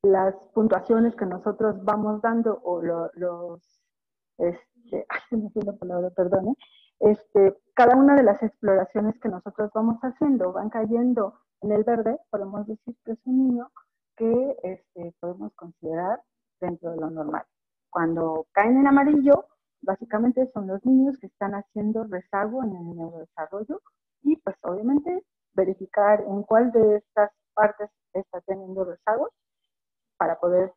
las puntuaciones que nosotros vamos dando o se me fue la palabra, perdón, cada una de las exploraciones que nosotros vamos haciendo van cayendo en el verde, podemos decir que es un niño que podemos considerar dentro de lo normal. Cuando caen en amarillo, básicamente son los niños que están haciendo rezago en el neurodesarrollo y pues obviamente verificar en cuál de estas partes está teniendo rezagos para poder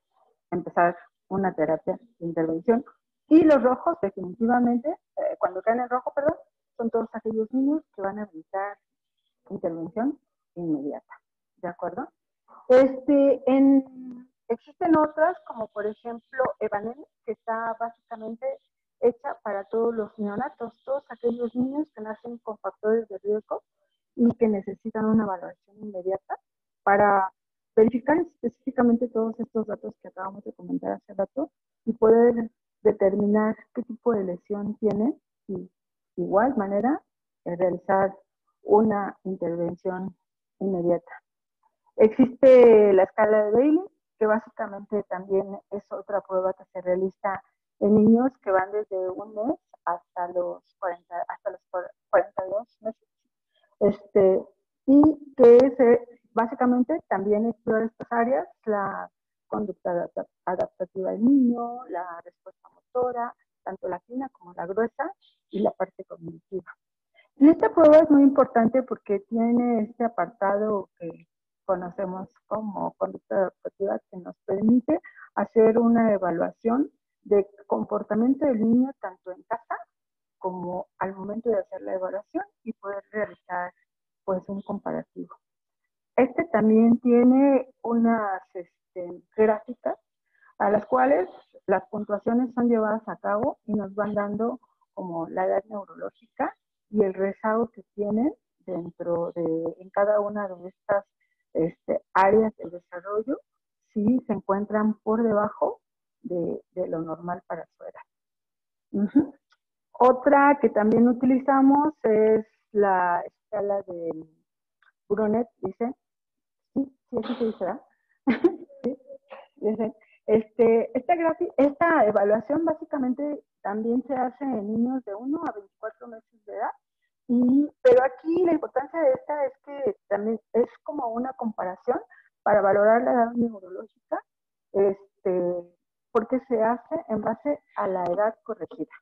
empezar una terapia de intervención. Y los rojos, definitivamente, cuando caen en rojo, perdón, son todos aquellos niños que van a necesitar intervención inmediata. ¿De acuerdo? Existen otras, como por ejemplo Evanel, que está básicamente hecha para todos los neonatos, todos aquellos niños que nacen con factores de riesgo y que necesitan una valoración inmediata para verificar específicamente todos estos datos que acabamos de comentar hace rato y poder determinar qué tipo de lesión tiene y de igual manera realizar una intervención inmediata. Existe la escala de Bailey, que básicamente también es otra prueba que se realiza en niños que van desde un mes hasta los 42 meses. Y que básicamente también explora estas áreas, la conducta adaptativa del niño, la respuesta motora, tanto la fina como la gruesa, y la parte cognitiva. Y esta prueba es muy importante porque tiene este apartado que conocemos como conducta adaptativa que nos permite hacer una evaluación de comportamiento del niño tanto en casa como al momento de hacer la evaluación y poder realizar pues un comparativo. También tiene unas gráficas a las cuales las puntuaciones son llevadas a cabo y nos van dando como la edad neurológica y el rezago que tienen en cada una de estas áreas del desarrollo, si se encuentran por debajo de lo normal para su edad. Otra que también utilizamos es la escala de Brunet, dice, sí, así se dice, ¿verdad? Sí, dice, esta evaluación básicamente también se hace en niños de 1 a 24 meses de edad, pero aquí la importancia de esta es que también es como una comparación para valorar la edad neurológica, porque se hace en base a la edad corregida.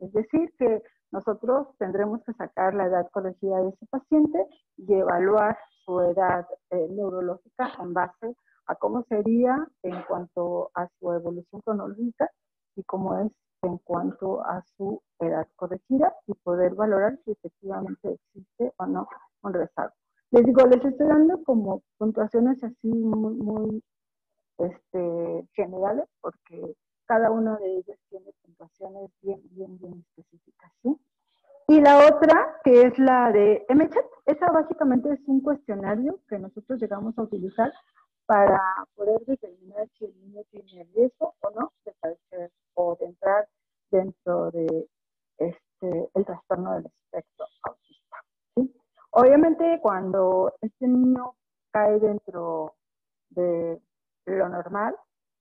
Es decir, que nosotros tendremos que sacar la edad corregida de ese paciente y evaluar su edad neurológica en base a cómo sería en cuanto a su evolución cronológica y cómo es en cuanto a su edad corregida y poder valorar si efectivamente existe o no un rezago. Les digo, les estoy dando como puntuaciones así muy generales, porque cada uno de ellos tiene puntuaciones bien específicas, ¿sí? Y la otra, que es la de MCHAT, esa básicamente es un cuestionario que nosotros llegamos a utilizar para poder determinar si el niño tiene riesgo o no de padecer o de entrar dentro de el trastorno del espectro autista, ¿sí? Obviamente, cuando este niño cae dentro de lo normal,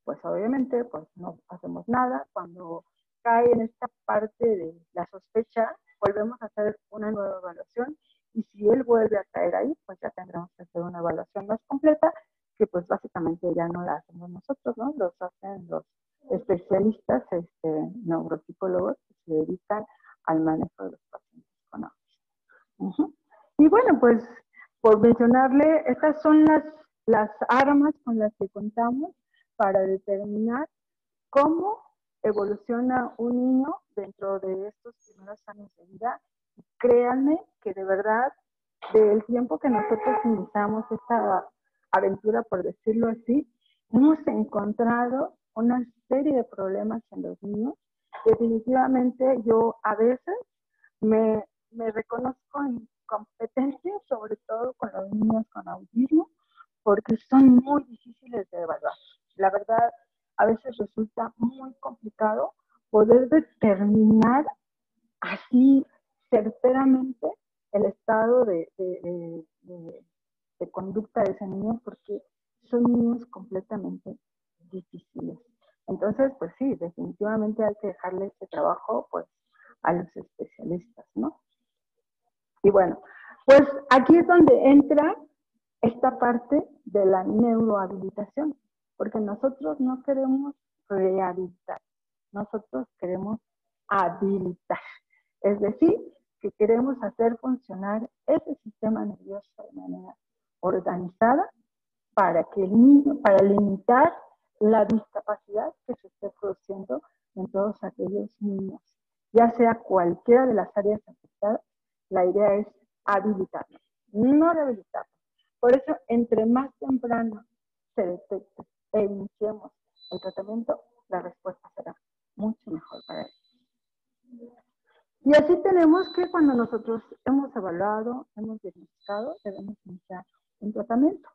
pues obviamente pues no hacemos nada. Cuando cae en esta parte de la sospecha, volvemos a hacer una nueva evaluación y si él vuelve a caer ahí, pues ya tendremos que hacer una evaluación más completa, que pues básicamente ya no la hacemos nosotros, ¿no? Los hacen los especialistas, neuropsicólogos que se dedican al manejo de los pacientes con autismo. Y bueno, pues por mencionarle, estas son las armas con las que contamos para determinar cómo evoluciona un niño dentro de estos primeros años de vida. Créanme que de verdad, del tiempo que nosotros iniciamos esta aventura, por decirlo así, hemos encontrado una serie de problemas en los niños. Definitivamente yo a veces me reconozco incompetencia, sobre todo con los niños con autismo, porque son muy difíciles de evaluar. La verdad, a veces resulta muy complicado poder determinar así certeramente el estado de conducta de ese niño, porque son niños completamente difíciles. Entonces, pues sí, definitivamente hay que dejarle este trabajo pues a los especialistas, ¿no? Y bueno, pues aquí es donde entra esta parte de la neurohabilitación, porque nosotros no queremos rehabilitar, nosotros queremos habilitar. Es decir, que queremos hacer funcionar ese sistema nervioso de manera organizada para que el niño, para limitar la discapacidad que se esté produciendo en todos aquellos niños, ya sea cualquiera de las áreas afectadas. La idea es habilitarlo, no rehabilitarlo. Por eso, entre más temprano se detecte e iniciemos el tratamiento, la respuesta será mucho mejor para él. Y así tenemos que cuando nosotros hemos evaluado, hemos diagnosticado, debemos iniciar un tratamiento.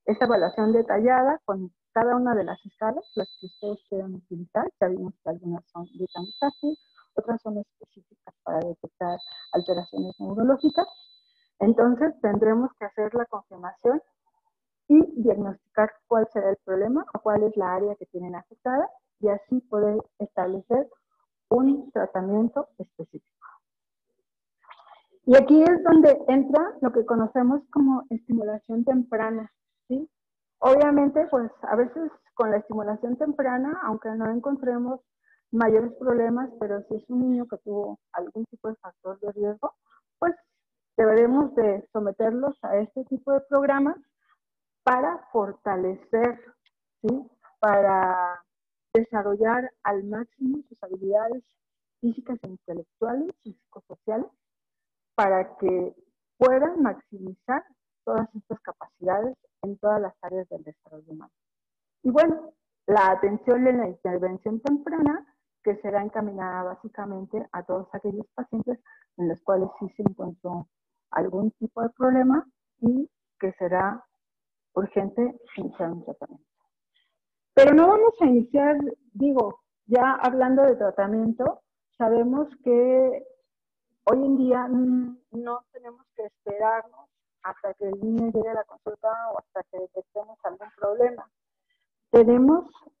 Esta evaluación detallada con cada una de las escalas, las que ustedes quieran utilizar, ya vimos que algunas son de aprendizaje, otras son específicas para detectar alteraciones neurológicas. Entonces tendremos que hacer la confirmación y diagnosticar cuál será el problema o cuál es la área que tienen afectada y así poder establecer un tratamiento específico. Y aquí es donde entra lo que conocemos como estimulación temprana, ¿sí? Obviamente, pues a veces con la estimulación temprana, aunque no encontremos mayores problemas, pero si es un niño que tuvo algún tipo de factor de riesgo, pues deberemos de someterlos a este tipo de programas para fortalecer, ¿sí? Para desarrollar al máximo sus habilidades físicas e intelectuales y psicosociales para que puedan maximizar todas estas capacidades en todas las áreas del desarrollo humano. Y bueno, la atención en la intervención temprana, que será encaminada básicamente a todos aquellos pacientes en los cuales sí se encontró algún tipo de problema y que será urgente iniciar un tratamiento. Pero no vamos a iniciar, digo, ya hablando de tratamiento, sabemos que hoy en día no tenemos que esperarnos hasta que el niño llegue a la consulta o hasta que detectemos algún problema.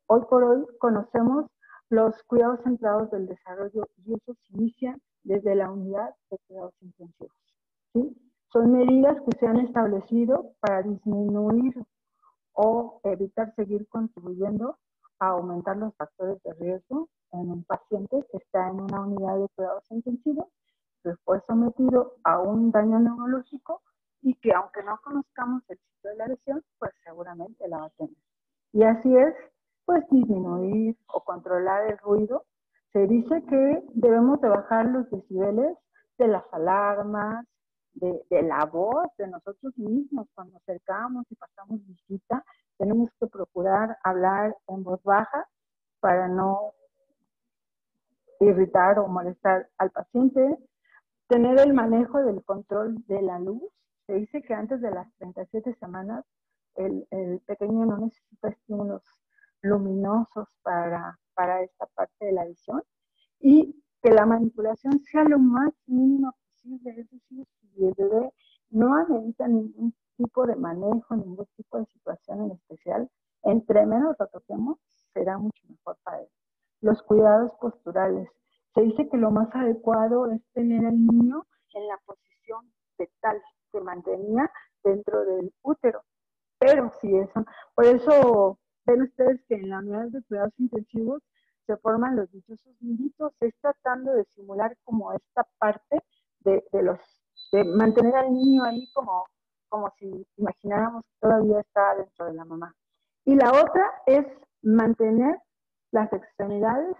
Hoy por hoy, conocemos los cuidados centrados del desarrollo y eso se inicia desde la unidad de cuidados intensivos, ¿sí? Son medidas que se han establecido para disminuir o evitar seguir contribuyendo a aumentar los factores de riesgo en un paciente que está en una unidad de cuidados intensivos, que fue sometido a un daño neurológico y que aunque no conozcamos el sitio de la lesión, pues seguramente la va a tener. Y así es, pues disminuir o controlar el ruido. Se dice que debemos de bajar los decibeles de las alarmas, de la voz de nosotros mismos cuando acercamos y pasamos visita. Tenemos que procurar hablar en voz baja para no irritar o molestar al paciente. Tener el manejo del control de la luz. Se dice que antes de las 37 semanas el pequeño no necesita estímulos luminosos para esta parte de la visión, y que la manipulación sea lo más mínima posible. Es decir, si el bebé no amerita ningún tipo de manejo, ningún tipo de situación en especial, entre menos lo toquemos, será mucho mejor para él. Los cuidados posturales. Se dice que lo más adecuado es tener al niño en la posición fetal que mantenía dentro del útero. Pero si eso, por eso ven ustedes que en la unidad de cuidados intensivos se forman los dichosos niditos. Es tratando de simular como esta parte de mantener al niño ahí como si imagináramos que todavía está dentro de la mamá. Y la otra es mantener las extremidades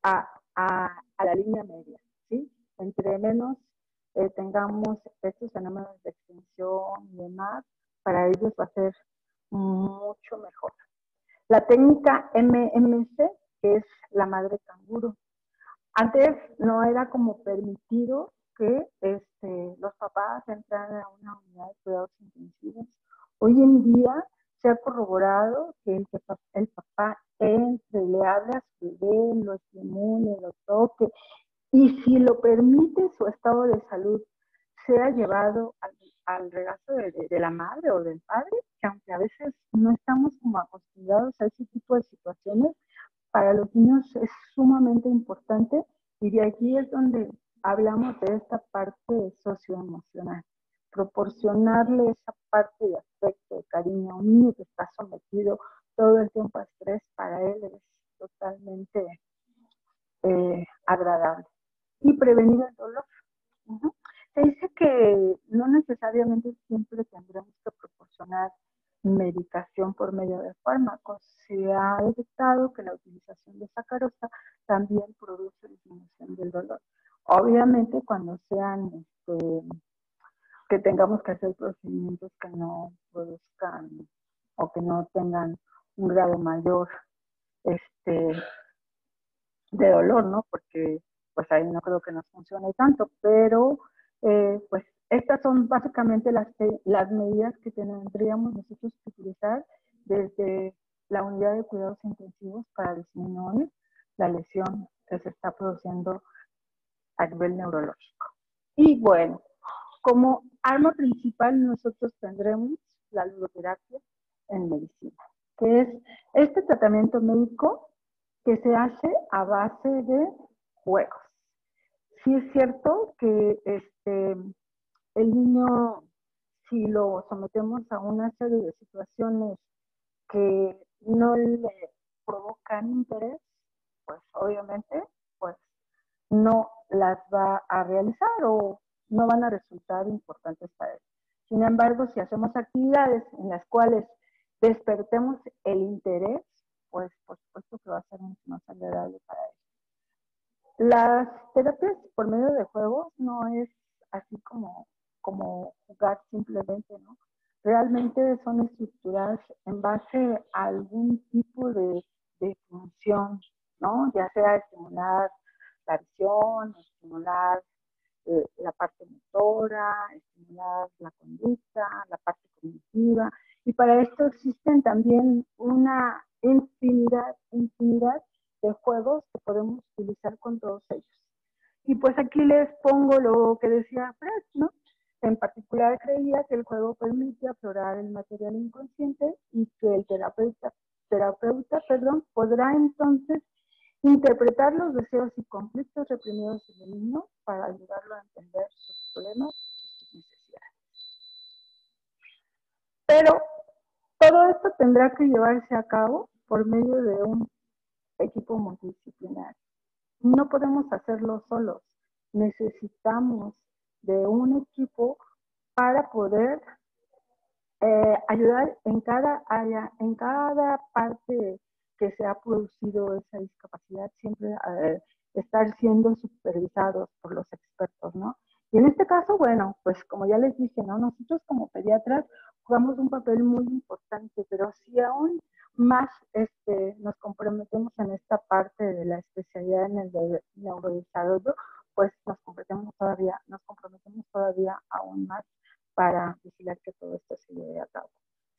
a la línea media, ¿sí? Entre menos tengamos estos fenómenos de extensión y demás, para ellos va a ser mucho mejor. La técnica MMC, que es la madre canguro. Antes no era como permitido que los papás entraran a una unidad de cuidados intensivos. Hoy en día se ha corroborado que el papá entre, le hable a su bebé, lo estimule, lo toque, y si lo permite su estado de salud, sea llevado al regazo de la madre o del padre, que aunque a veces no estamos como acostumbrados a ese tipo de situaciones, para los niños es sumamente importante, y de aquí es donde hablamos de esta parte socioemocional. Proporcionarle esa parte de afecto, de cariño a un niño que está sometido todo el tiempo a estrés, para él es totalmente agradable. Y prevenir el dolor. Uh-huh. Se dice que no necesariamente siempre tendremos que proporcionar medicación por medio de fármacos. Se ha detectado que la utilización de sacarosa también produce disminución del dolor. Obviamente cuando sean que tengamos que hacer procedimientos que no produzcan o que no tengan un grado mayor de dolor, ¿no? Porque pues ahí no creo que nos funcione tanto, pero pues estas son básicamente las medidas que tendríamos nosotros que utilizar desde la unidad de cuidados intensivos para disminuir la lesión que se está produciendo a nivel neurológico. Y bueno, como arma principal nosotros tendremos la ludoterapia en medicina, que es este tratamiento médico que se hace a base de juegos. Sí es cierto que el niño, si lo sometemos a una serie de situaciones que no le provocan interés, pues obviamente pues no las va a realizar o no van a resultar importantes para él. Sin embargo, si hacemos actividades en las cuales despertemos el interés, pues por supuesto que va a ser mucho más agradable para él. Las terapias por medio de juegos no es así como jugar simplemente, ¿no? Realmente son estructuradas en base a algún tipo de función, ¿no? Ya sea estimular la visión, estimular la parte motora, estimular la conducta, la parte cognitiva, y para esto existen también una infinidad de juegos que podemos utilizar con todos ellos. Y pues aquí les pongo lo que decía Fred, ¿no? En particular creía que el juego permite aflorar el material inconsciente y que el terapeuta podrá entonces interpretar los deseos y conflictos reprimidos en el niño para ayudarlo a entender sus problemas y sus necesidades. Pero Todo esto tendrá que llevarse a cabo por medio de un equipo multidisciplinario. No podemos hacerlo solos. Necesitamos de un equipo para poder ayudar en cada área, en cada parte que se ha producido esa discapacidad, siempre estar siendo supervisados por los expertos, ¿no? Y en este caso, bueno, pues como ya les dije, ¿no? Nosotros como pediatras jugamos un papel muy importante, pero si aún más nos comprometemos en esta parte de la especialidad en el neurodesarrollo, pues nos comprometemos todavía aún más para vigilar que todo esto se lleve a cabo.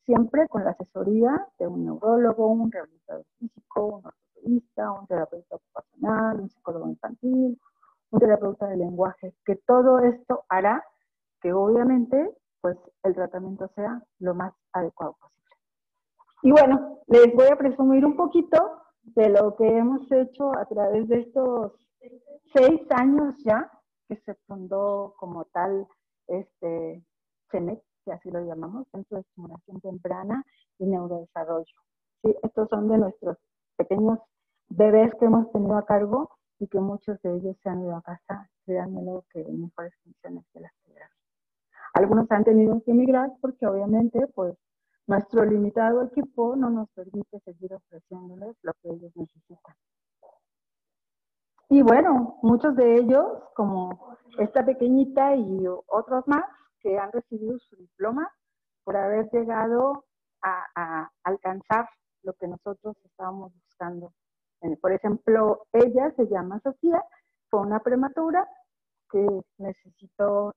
Siempre con la asesoría de un neurólogo, un rehabilitador físico, un ortopedista, un terapeuta ocupacional, un psicólogo infantil, un terapeuta de lenguaje, que todo esto hará que obviamente pues el tratamiento sea lo más adecuado posible. Y bueno, les voy a presumir un poquito de lo que hemos hecho a través de estos 6 años ya que se fundó como tal CENET, que así lo llamamos, Centro de Estimulación Temprana y Neurodesarrollo. ¿Sí? Estos son de nuestros pequeños bebés que hemos tenido a cargo y que muchos de ellos se han ido a casa, créanmelo, que en mejores condiciones que las que eran. Algunos han tenido que emigrar porque obviamente pues nuestro limitado equipo no nos permite seguir ofreciéndoles lo que ellos necesitan. Y bueno, muchos de ellos, como esta pequeñita y otros más, que han recibido su diploma por haber llegado a alcanzar lo que nosotros estábamos buscando. Por ejemplo, ella se llama Sofía, fue una prematura que necesitó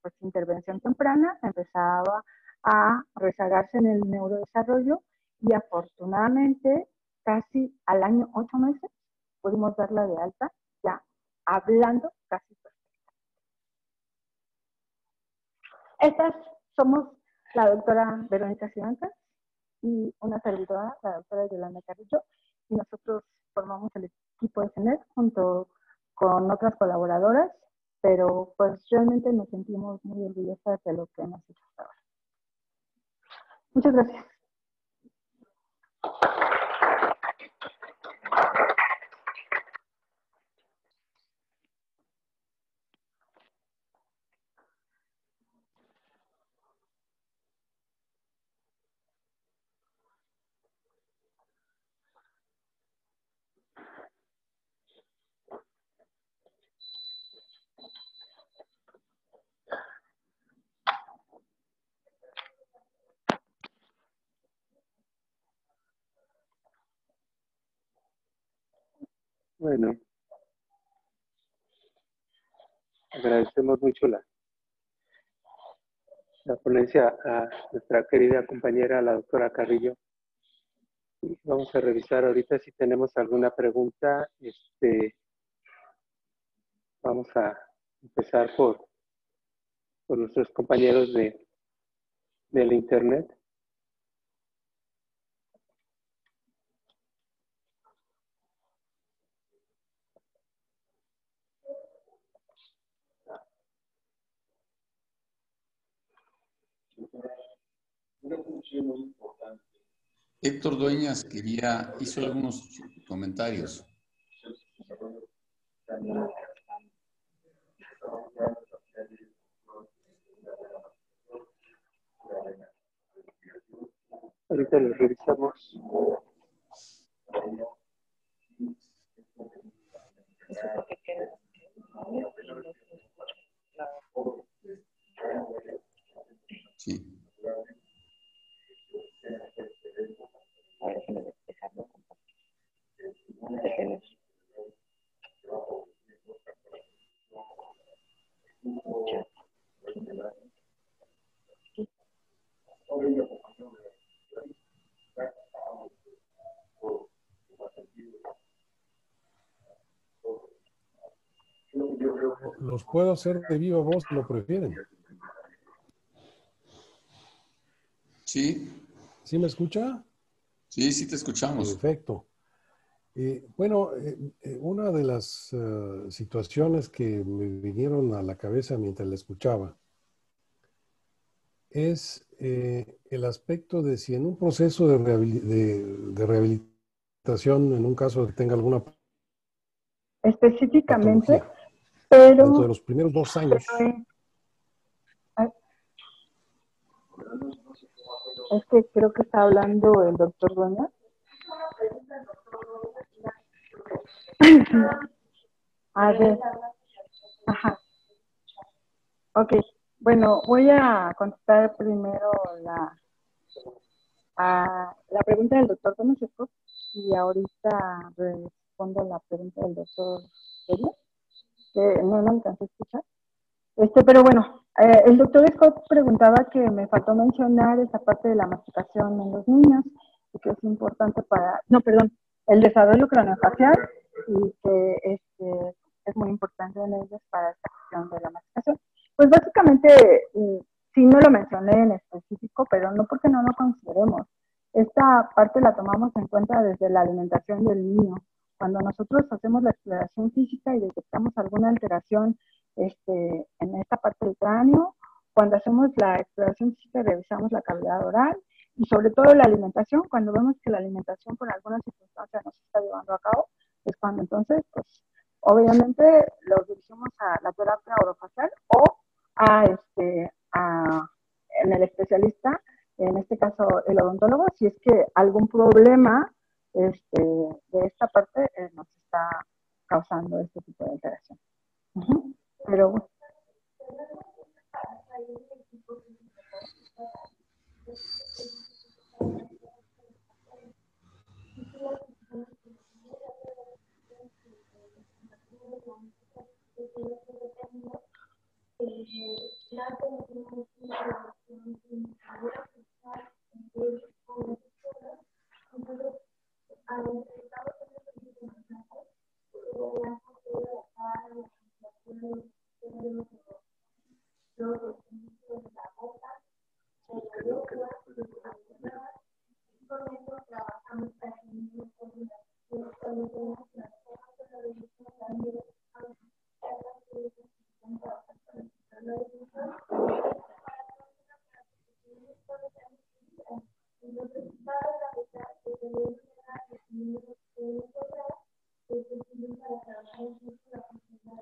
pues, intervención temprana, empezaba a rezagarse en el neurodesarrollo y afortunadamente casi al año 8 meses pudimos darla de alta ya hablando casi perfecto. Estas somos la doctora Verónica Simancas y una servidora, la doctora Yolanda Carrillo, y nosotros formamos el equipo de CENET junto con otras colaboradoras, pero pues realmente nos sentimos muy orgullosas de lo que hemos hecho hasta ahora. Muchas gracias. Bueno, agradecemos mucho la ponencia a nuestra querida compañera, la doctora Carrillo. Y vamos a revisar ahorita si tenemos alguna pregunta. Vamos a empezar por nuestros compañeros del internet. Héctor Dueñas hizo algunos comentarios. Ahorita los revisamos. Sí. Los puedo hacer de viva voz si lo prefieren. Sí. ¿Sí me escucha? Sí, sí te escuchamos. Perfecto. Bueno, una de las situaciones que me vinieron a la cabeza mientras la escuchaba es el aspecto de si en un proceso de rehabilitación, en un caso de que tenga alguna específicamente, patología, dentro de pero los primeros 2 años. Es que creo que está hablando el doctor Dueñas. A ver. Ajá. Ok. Bueno, voy a contestar primero la pregunta del doctor Gómez y ahorita respondo la pregunta del doctor Elia, que no la alcancé a escuchar. Pero bueno, el doctor Scott preguntaba que me faltó mencionar esa parte de la masticación en los niños y que es importante para, no, perdón, el desarrollo craneofacial y que es muy importante en ellos para esta cuestión de la masticación. Pues básicamente, sí no lo mencioné en específico, pero no porque no lo consideremos. Esta parte la tomamos en cuenta desde la alimentación del niño. Cuando nosotros hacemos la exploración física y detectamos alguna alteración en esta parte del cráneo, cuando hacemos la exploración física revisamos la cavidad oral y sobre todo la alimentación, cuando vemos que la alimentación por alguna circunstancia no se está llevando a cabo, es cuando entonces, pues, obviamente los dirigimos a la terapia orofacial o en el especialista, en este caso el odontólogo, si es que algún problema de esta parte nos está causando este tipo de alteración. Pero bueno.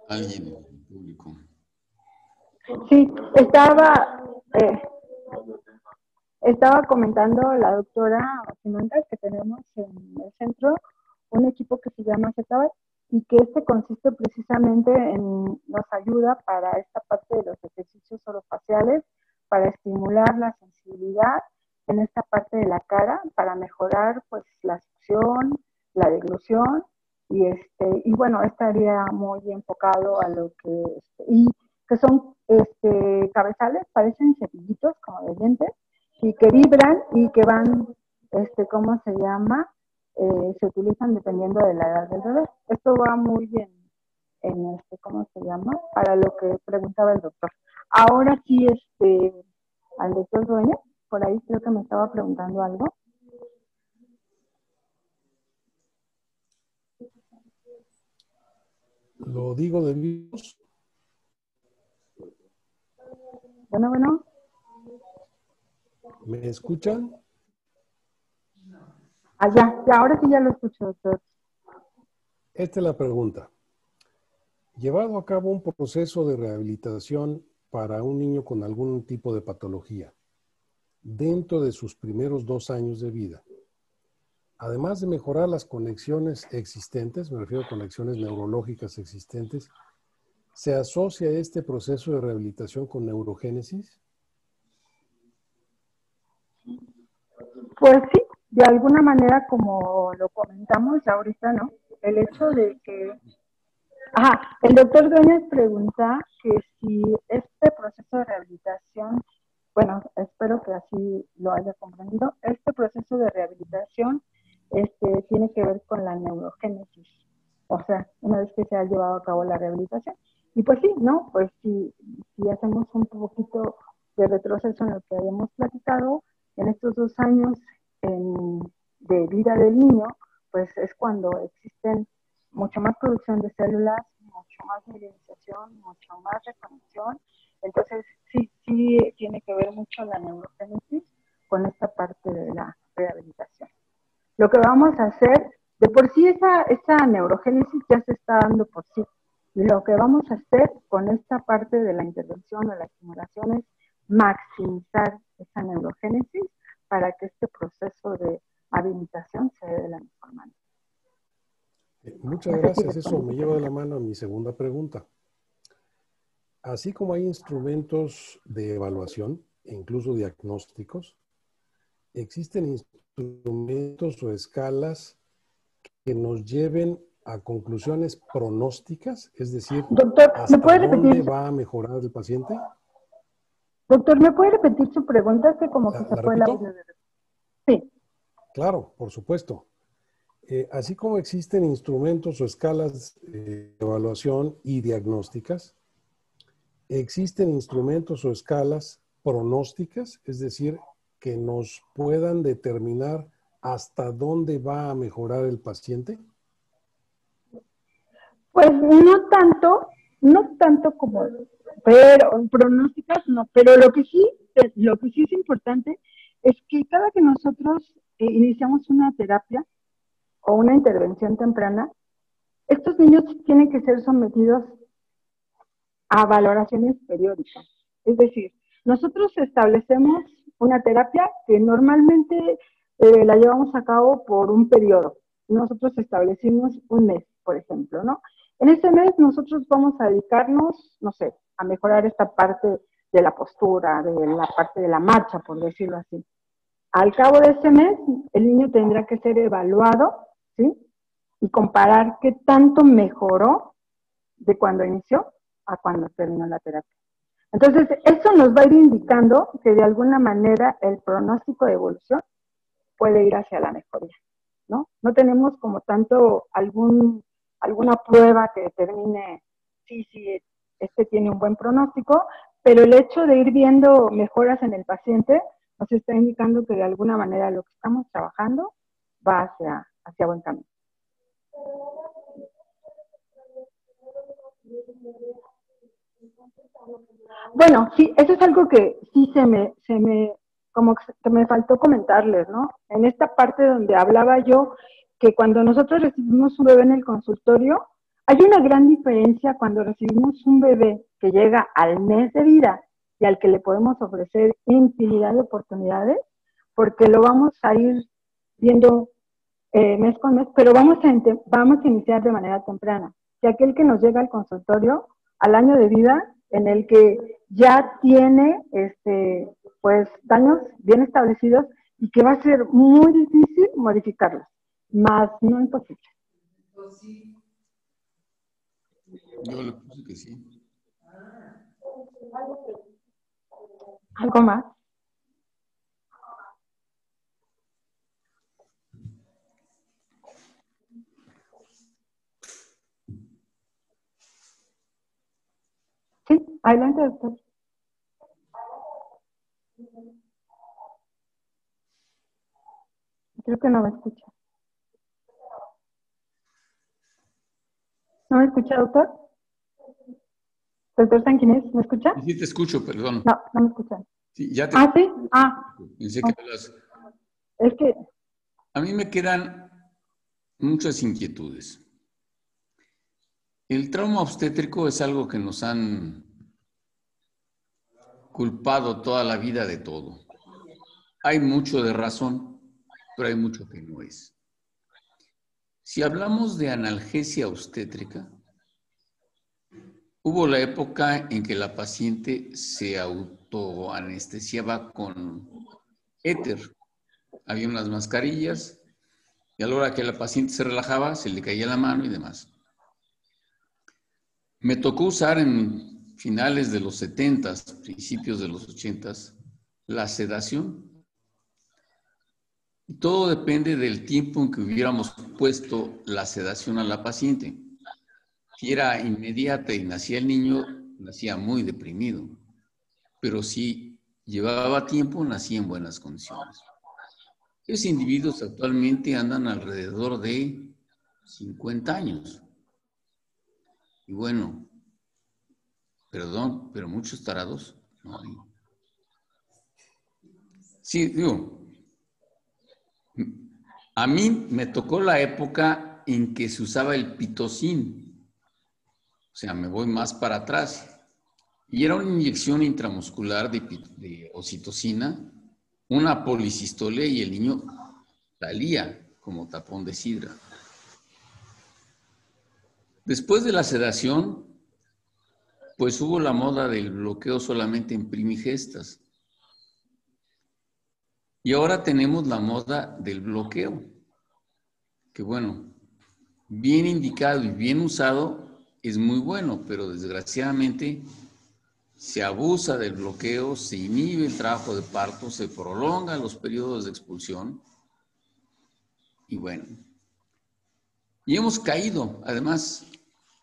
Alguien en el público. Sí, estaba comentando la doctora Cimentas que tenemos en el centro un equipo que se llama ZBAT y que consiste precisamente nos ayuda para esta parte de los ejercicios orofaciales, para estimular la sensibilidad en esta parte de la cara, para mejorar pues la succión, la deglución y bueno, estaría muy enfocado a lo y que son cabezales, parecen cepillitos como de dientes, y que vibran y que van, ¿cómo se llama? Se utilizan dependiendo de la edad del bebé. Esto va muy bien en ¿cómo se llama? Para lo que preguntaba el doctor. Ahora sí, al doctor Dueñas, por ahí creo que me estaba preguntando algo. Lo digo de vivos. Bueno. ¿Me escuchan? Ya, ahora sí ya lo escucho, doctor. Esta es la pregunta. Llevado a cabo un proceso de rehabilitación para un niño con algún tipo de patología dentro de sus primeros 2 años de vida, además de mejorar las conexiones existentes, me refiero a conexiones neurológicas existentes, ¿se asocia este proceso de rehabilitación con neurogénesis? Pues sí, de alguna manera, como lo comentamos ahorita, ¿no? El hecho de que, el doctor Dueñas pregunta que si este proceso de rehabilitación, bueno, espero que así lo haya comprendido, este proceso de rehabilitación tiene que ver con la neurogénesis, o sea, una vez que se ha llevado a cabo la rehabilitación. Y pues sí, ¿no? Pues si hacemos un poquito de retroceso en lo que habíamos platicado, en estos 2 años de vida del niño, pues es cuando existen mucho más producción de células, mucho más mineralización, mucho más reconexión Entonces, sí tiene que ver mucho la neurogénesis con esta parte de la rehabilitación. Lo que vamos a hacer, de por sí esa neurogénesis ya se está dando por sí. Y lo que vamos a hacer con esta parte de la intervención o la estimulación es maximizar esa neurogénesis para que este proceso de habilitación se dé de la mejor manera. Muchas gracias. Eso me lleva de la mano a mi segunda pregunta. Así como hay instrumentos de evaluación e incluso diagnósticos, ¿existen instrumentos o escalas que nos lleven a conclusiones pronósticas? Es decir, doctor, ¿hasta dónde va a mejorar el paciente? Doctor, ¿me puede repetir su pregunta? Es que como que se fue el audio. Sí. Claro, por supuesto. Así como existen instrumentos o escalas de evaluación y diagnósticas, existen instrumentos o escalas pronósticas, es decir, que nos puedan determinar hasta dónde va a mejorar el paciente. Pues no tanto como, pero pronósticas no, pero lo que sí es importante es que cada que nosotros iniciamos una terapia o una intervención temprana, estos niños tienen que ser sometidos a valoraciones periódicas. Es decir, nosotros establecemos una terapia que normalmente la llevamos a cabo por un periodo. Nosotros establecimos un mes, por ejemplo, ¿no? En ese mes nosotros vamos a dedicarnos, no sé, a mejorar esta parte de la postura, de la parte de la marcha, por decirlo así. Al cabo de ese mes, el niño tendrá que ser evaluado, ¿sí? Y comparar qué tanto mejoró de cuando inició a cuando terminó la terapia. Entonces, eso nos va a ir indicando que de alguna manera el pronóstico de evolución puede ir hacia la mejoría, ¿no? No tenemos como tanto alguna prueba que determine si este tiene un buen pronóstico, pero el hecho de ir viendo mejoras en el paciente nos está indicando que de alguna manera lo que estamos trabajando va hacia buen camino. Bueno, sí, eso es algo que sí como que me faltó comentarles, ¿no? En esta parte donde hablaba yo que cuando nosotros recibimos un bebé en el consultorio, hay una gran diferencia cuando recibimos un bebé que llega al mes de vida y al que le podemos ofrecer infinidad de oportunidades, porque lo vamos a ir viendo mes con mes, pero vamos a iniciar de manera temprana. Que aquel que nos llega al consultorio al año de vida, en el que ya tiene pues daños bien establecidos y que va a ser muy difícil modificarlos, más no imposible. Yo le puse que sí. ¿Algo más? Sí, adelante, doctor. Creo que no me escucha. ¿No me escucha, doctor? Doctor Sanquinés, ¿me escucha? Sí, te escucho, perdón. No, no me escucha. Sí, ya te... ¿sí? Pensé que hablas. Es que... A mí me quedan muchas inquietudes. El trauma obstétrico es algo que nos han culpado toda la vida de todo. Hay mucho de razón, pero hay mucho que no es. Si hablamos de analgesia obstétrica, hubo la época en que la paciente se autoanestesiaba con éter. Había unas mascarillas y a la hora que la paciente se relajaba, se le caía la mano y demás. Me tocó usar en finales de los 70s, principios de los 80s, la sedación. Todo depende del tiempo en que hubiéramos puesto la sedación a la paciente. Si era inmediata y nacía el niño, nacía muy deprimido. Pero si llevaba tiempo, nacía en buenas condiciones. Esos individuos actualmente andan alrededor de 50 años. Y bueno, Perdón, pero muchos tarados no hay. Sí, digo, a mí me tocó la época en que se usaba el pitocin. O sea, me voy más para atrás. Y era una inyección intramuscular de oxitocina, una polisistole y el niño salía como tapón de sidra. Después de la sedación, pues hubo la moda del bloqueo solamente en primigestas. Y ahora tenemos la moda del bloqueo, que bueno, bien indicado y bien usado es muy bueno, pero desgraciadamente se abusa del bloqueo, se inhibe el trabajo de parto, se prolongan los periodos de expulsión y bueno. Y hemos caído, además,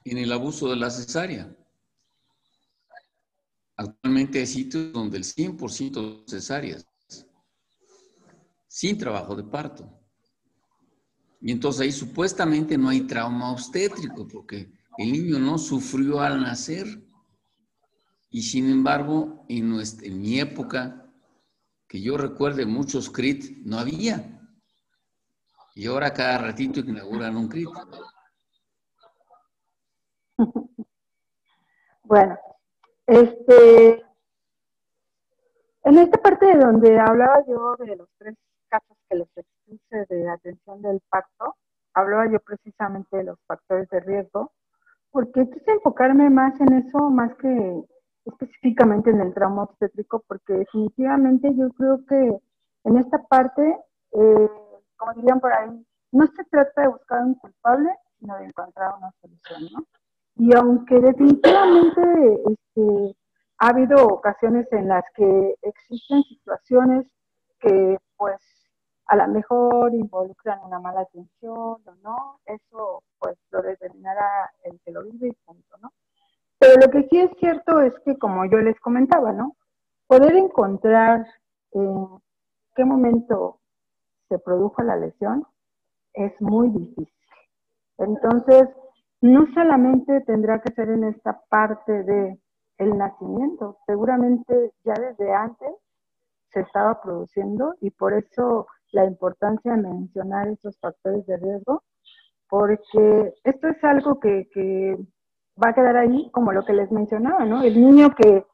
en el abuso de la cesárea. Actualmente hay sitios donde el 100% de cesáreas, sin trabajo de parto. Y entonces ahí supuestamente no hay trauma obstétrico, porque el niño no sufrió al nacer. Y sin embargo, en mi época, que yo recuerde muchos CRIT, no había. Y ahora cada ratito inauguran un CRIT. Bueno, en esta parte de donde hablaba yo de los 3 casos que les expuse de atención del parto, hablaba yo precisamente de los factores de riesgo, porque quise enfocarme más en eso, más que específicamente en el trauma obstétrico, porque definitivamente yo creo que en esta parte, como dirían por ahí, no se trata de buscar un culpable, sino de encontrar una solución, ¿no? Y aunque definitivamente ha habido ocasiones en las que existen situaciones que pues a lo mejor involucran una mala atención o no, eso pues lo determinará el que lo vive y punto, ¿no? Pero lo que sí es cierto es que, como yo les comentaba, ¿no? Poder encontrar en qué momento se produjo la lesión es muy difícil. Entonces, no solamente tendrá que ser en esta parte de el nacimiento, seguramente ya desde antes se estaba produciendo y por eso la importancia de mencionar estos factores de riesgo, porque esto es algo que va a quedar ahí como lo que les mencionaba, ¿no? El niño que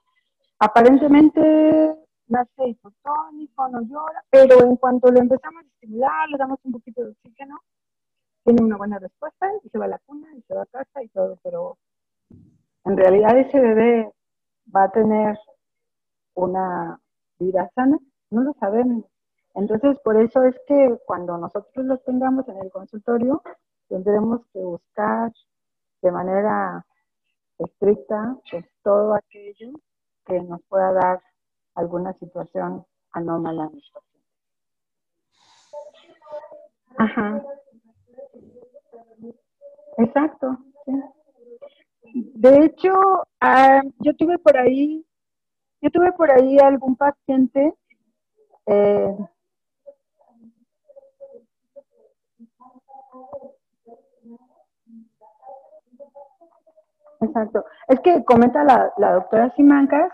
aparentemente nace hipotónico, no llora, pero en cuanto lo empezamos a estimular, le damos un poquito de oxígeno, tiene una buena respuesta y se va a la cuna y se va a casa y todo, pero en realidad ese bebé va a tener una vida sana, no lo sabemos. Entonces, por eso es que cuando nosotros los tengamos en el consultorio, tendremos que buscar de manera estricta pues, todo aquello que nos pueda dar alguna situación anómala en nuestro paciente. Ajá. Exacto, sí. De hecho, yo tuve por ahí algún paciente exacto. Es que comenta la doctora Simancas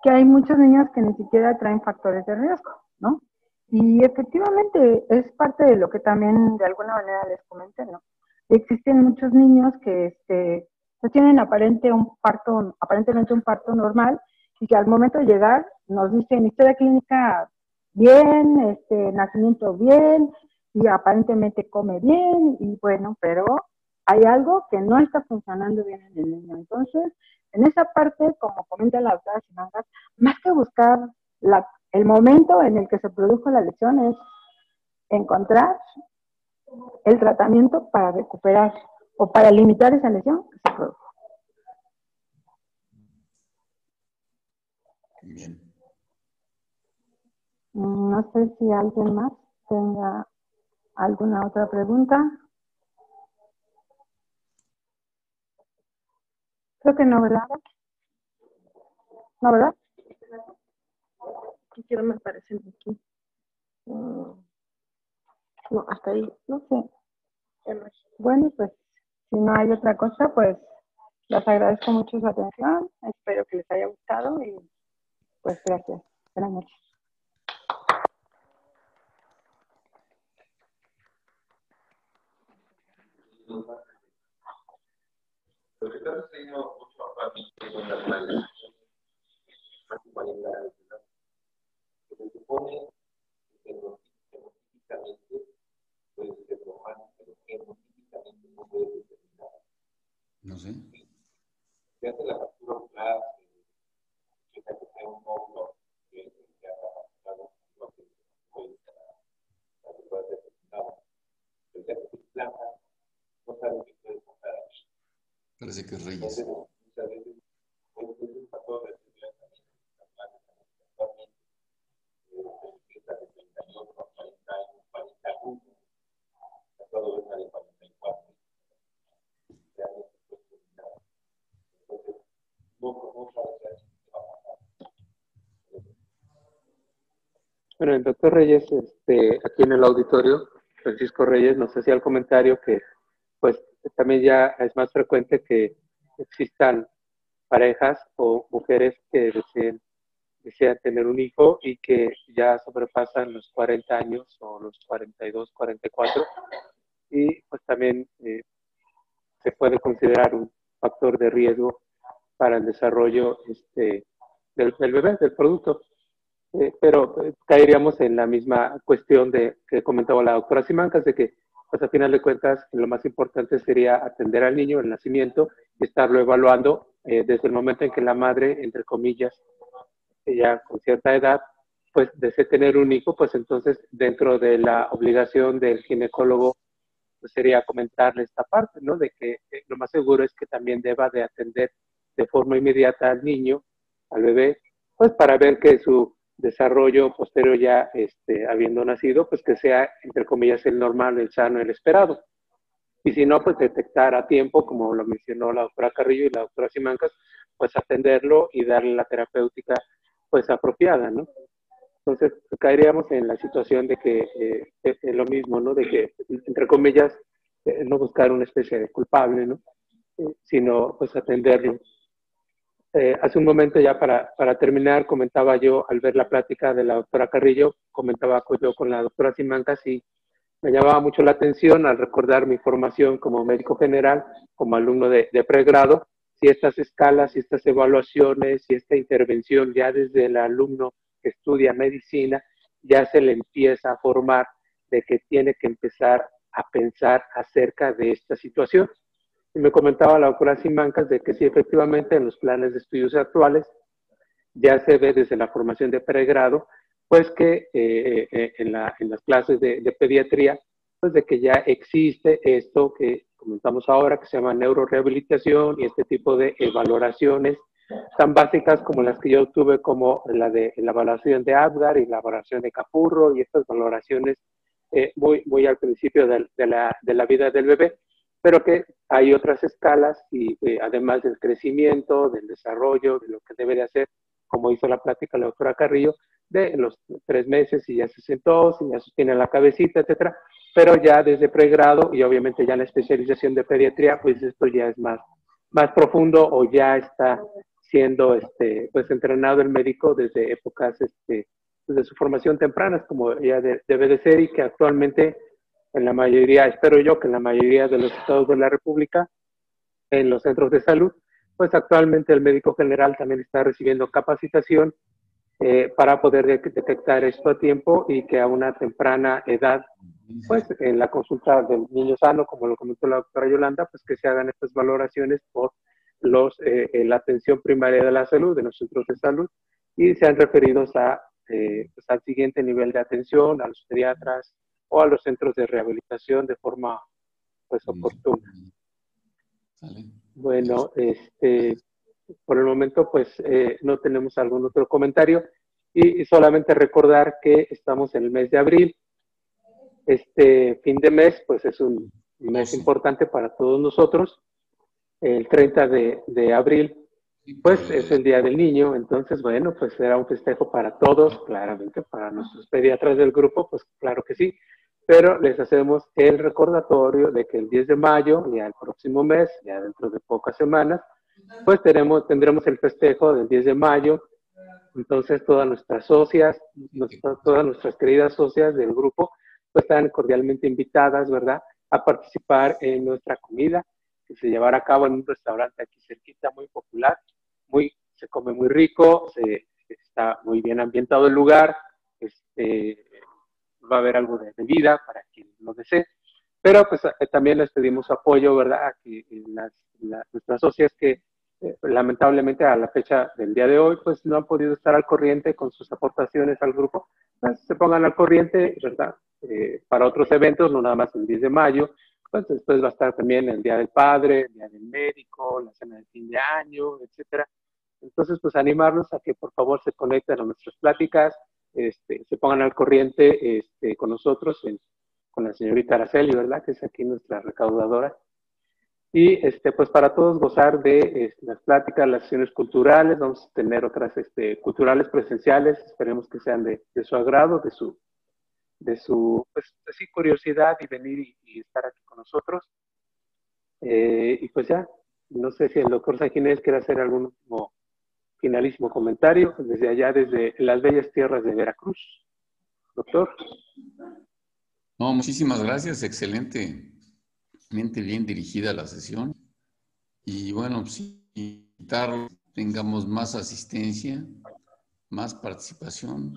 que hay muchos niños que ni siquiera traen factores de riesgo, ¿no? Y efectivamente es parte de lo que también de alguna manera les comenté, ¿no? Existen muchos niños que pues tienen aparentemente un parto normal y que al momento de llegar nos dicen historia clínica bien, nacimiento bien y aparentemente come bien y bueno, pero hay algo que no está funcionando bien en el niño. Entonces, en esa parte, como comenta la doctora Simancas, más que buscar el momento en el que se produjo la lesión es encontrar el tratamiento para recuperar o para limitar esa lesión que se produjo. Bien. No sé si alguien más tenga alguna otra pregunta. Creo que no, ¿verdad? ¿No, verdad? ¿Qué quiero me aparecen aquí? No, hasta ahí, no sé. Bueno, pues si no hay otra cosa, pues Les agradezco mucho su atención, espero que les haya gustado y pues gracias. Buenas noches. Lo que estás enseñando mucho a mí con las malas, más humanidades, que se supone que científicamente puede ser normal, pero que científicamente no puede determinar. No sé. Se hace la captura ocular, se checa que sea un módulo que se haga capturado, lo que puede ser determinado. Pero ya que se implanta, no sabe qué puede pasar ahí. Parece que es Reyes. Entonces, muchas veces, pues, es un factor de seguridad también, actualmente, empieza de 38 a 40 años, 41, todo es de 44, ya no se puede terminar. Entonces, no sabe qué va a pasar. Bueno, el doctor Reyes, aquí en el auditorio, Francisco Reyes, nos hacía el comentario que, pues, también ya es más frecuente que existan parejas o mujeres que desean tener un hijo y que ya sobrepasan los 40 años o los 42, 44 y pues también se puede considerar un factor de riesgo para el desarrollo del bebé, del producto. Pero caeríamos en la misma cuestión que comentaba la doctora Simancas, de que pues a final de cuentas lo más importante sería atender al niño, el nacimiento, y estarlo evaluando desde el momento en que la madre, entre comillas, ya con cierta edad, pues desea tener un hijo, pues entonces dentro de la obligación del ginecólogo pues sería comentarle esta parte, ¿no? De que lo más seguro es que también deba de atender de forma inmediata al niño, al bebé, pues para ver que su desarrollo posterior ya habiendo nacido, pues que sea, entre comillas, el normal, el sano, el esperado. Y si no, pues detectar a tiempo, como lo mencionó la doctora Carrillo y la doctora Simancas, pues atenderlo y darle la terapéutica pues apropiada, ¿no? Entonces caeríamos en la situación de que es lo mismo, ¿no? De que, entre comillas, no buscar una especie de culpable, ¿no? Sino pues atenderlo. Hace un momento ya para terminar, comentaba yo, al ver la plática de la doctora Carrillo, comentaba yo con la doctora Simancas y me llamaba mucho la atención al recordar mi formación como médico general, como alumno de pregrado, si estas escalas, si estas evaluaciones, si esta intervención ya desde el alumno que estudia medicina, ya se le empieza a formar de que tiene que empezar a pensar acerca de esta situación. Y me comentaba la doctora Simancas de que sí, efectivamente, en los planes de estudios actuales ya se ve desde la formación de pregrado, pues que en las clases de pediatría, pues de que ya existe esto que comentamos ahora, que se llama neurorehabilitación y este tipo de valoraciones tan básicas como las que yo tuve, como la evaluación de Apgar y la evaluación de Capurro y estas valoraciones muy al principio de la vida del bebé, pero que hay otras escalas y además del crecimiento, del desarrollo, de lo que debe de hacer, como hizo la plática la doctora Carrillo, de los 3 meses y ya se sentó, si ya sostiene la cabecita, etcétera, pero ya desde pregrado y obviamente ya la especialización de pediatría, pues esto ya es más profundo o ya está siendo pues entrenado el médico desde épocas desde su formación temprana, como ya debe de ser, y que actualmente en la mayoría, espero yo que en la mayoría de los estados de la República, en los centros de salud, pues actualmente el médico general también está recibiendo capacitación para poder detectar esto a tiempo y que a una temprana edad, pues en la consulta del niño sano, como lo comentó la doctora Yolanda, pues que se hagan estas valoraciones por la atención primaria de la salud, de los centros de salud, y sean referidos pues al siguiente nivel de atención, a los pediatras o a los centros de rehabilitación de forma pues oportuna. Bueno, por el momento pues no tenemos algún otro comentario y solamente recordar que estamos en el mes de abril. Este fin de mes pues es un mes importante para todos nosotros. El 30 de abril pues es el Día del Niño, entonces bueno, pues será un festejo para todos, claramente para nuestros pediatras del grupo, pues claro que sí, pero les hacemos el recordatorio de que el 10 de mayo, ya el próximo mes, ya dentro de pocas semanas, pues tendremos el festejo del 10 de mayo. Entonces todas nuestras socias, todas nuestras queridas socias del grupo, pues están cordialmente invitadas, ¿verdad?, a participar en nuestra comida, que se llevará a cabo en un restaurante aquí cerquita, muy popular, se come muy rico, está muy bien ambientado el lugar, va a haber algo de bebida para quien lo desee, pero pues también les pedimos apoyo, ¿verdad?, a que nuestras socias que lamentablemente a la fecha del día de hoy pues no han podido estar al corriente con sus aportaciones al grupo, pues se pongan al corriente, ¿verdad?, para otros eventos, no nada más el 10 de mayo, pues después va a estar también el Día del Padre, el Día del Médico, la cena de fin de año, etcétera. Entonces, pues animarlos a que por favor se conecten a nuestras pláticas, se pongan al corriente con nosotros, con la señorita Araceli, ¿verdad?, que es aquí nuestra recaudadora. Y pues para todos gozar de las pláticas, las sesiones culturales, vamos a tener otras culturales presenciales, esperemos que sean de su agrado, de su pues, sí, curiosidad y venir y estar aquí con nosotros. Y pues ya, no sé si el doctor Sanginés quiere hacer algún último finalísimo comentario desde allá, desde las bellas tierras de Veracruz. Doctor. No, muchísimas gracias, excelentemente bien dirigida la sesión. Y bueno, sí, tengamos más asistencia, más participación,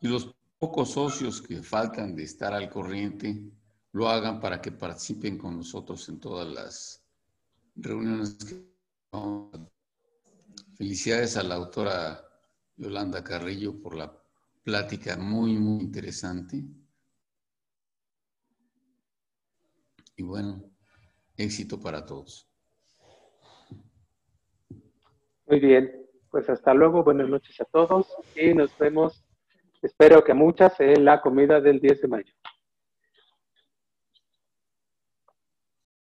y los pocos socios que faltan de estar al corriente lo hagan para que participen con nosotros en todas las reuniones que vamos a hacer. Felicidades a la autora Yolanda Carrillo por la plática muy, muy interesante. Y bueno, éxito para todos. Muy bien, pues hasta luego, buenas noches a todos y nos vemos, espero que muchas, en la comida del 10 de mayo.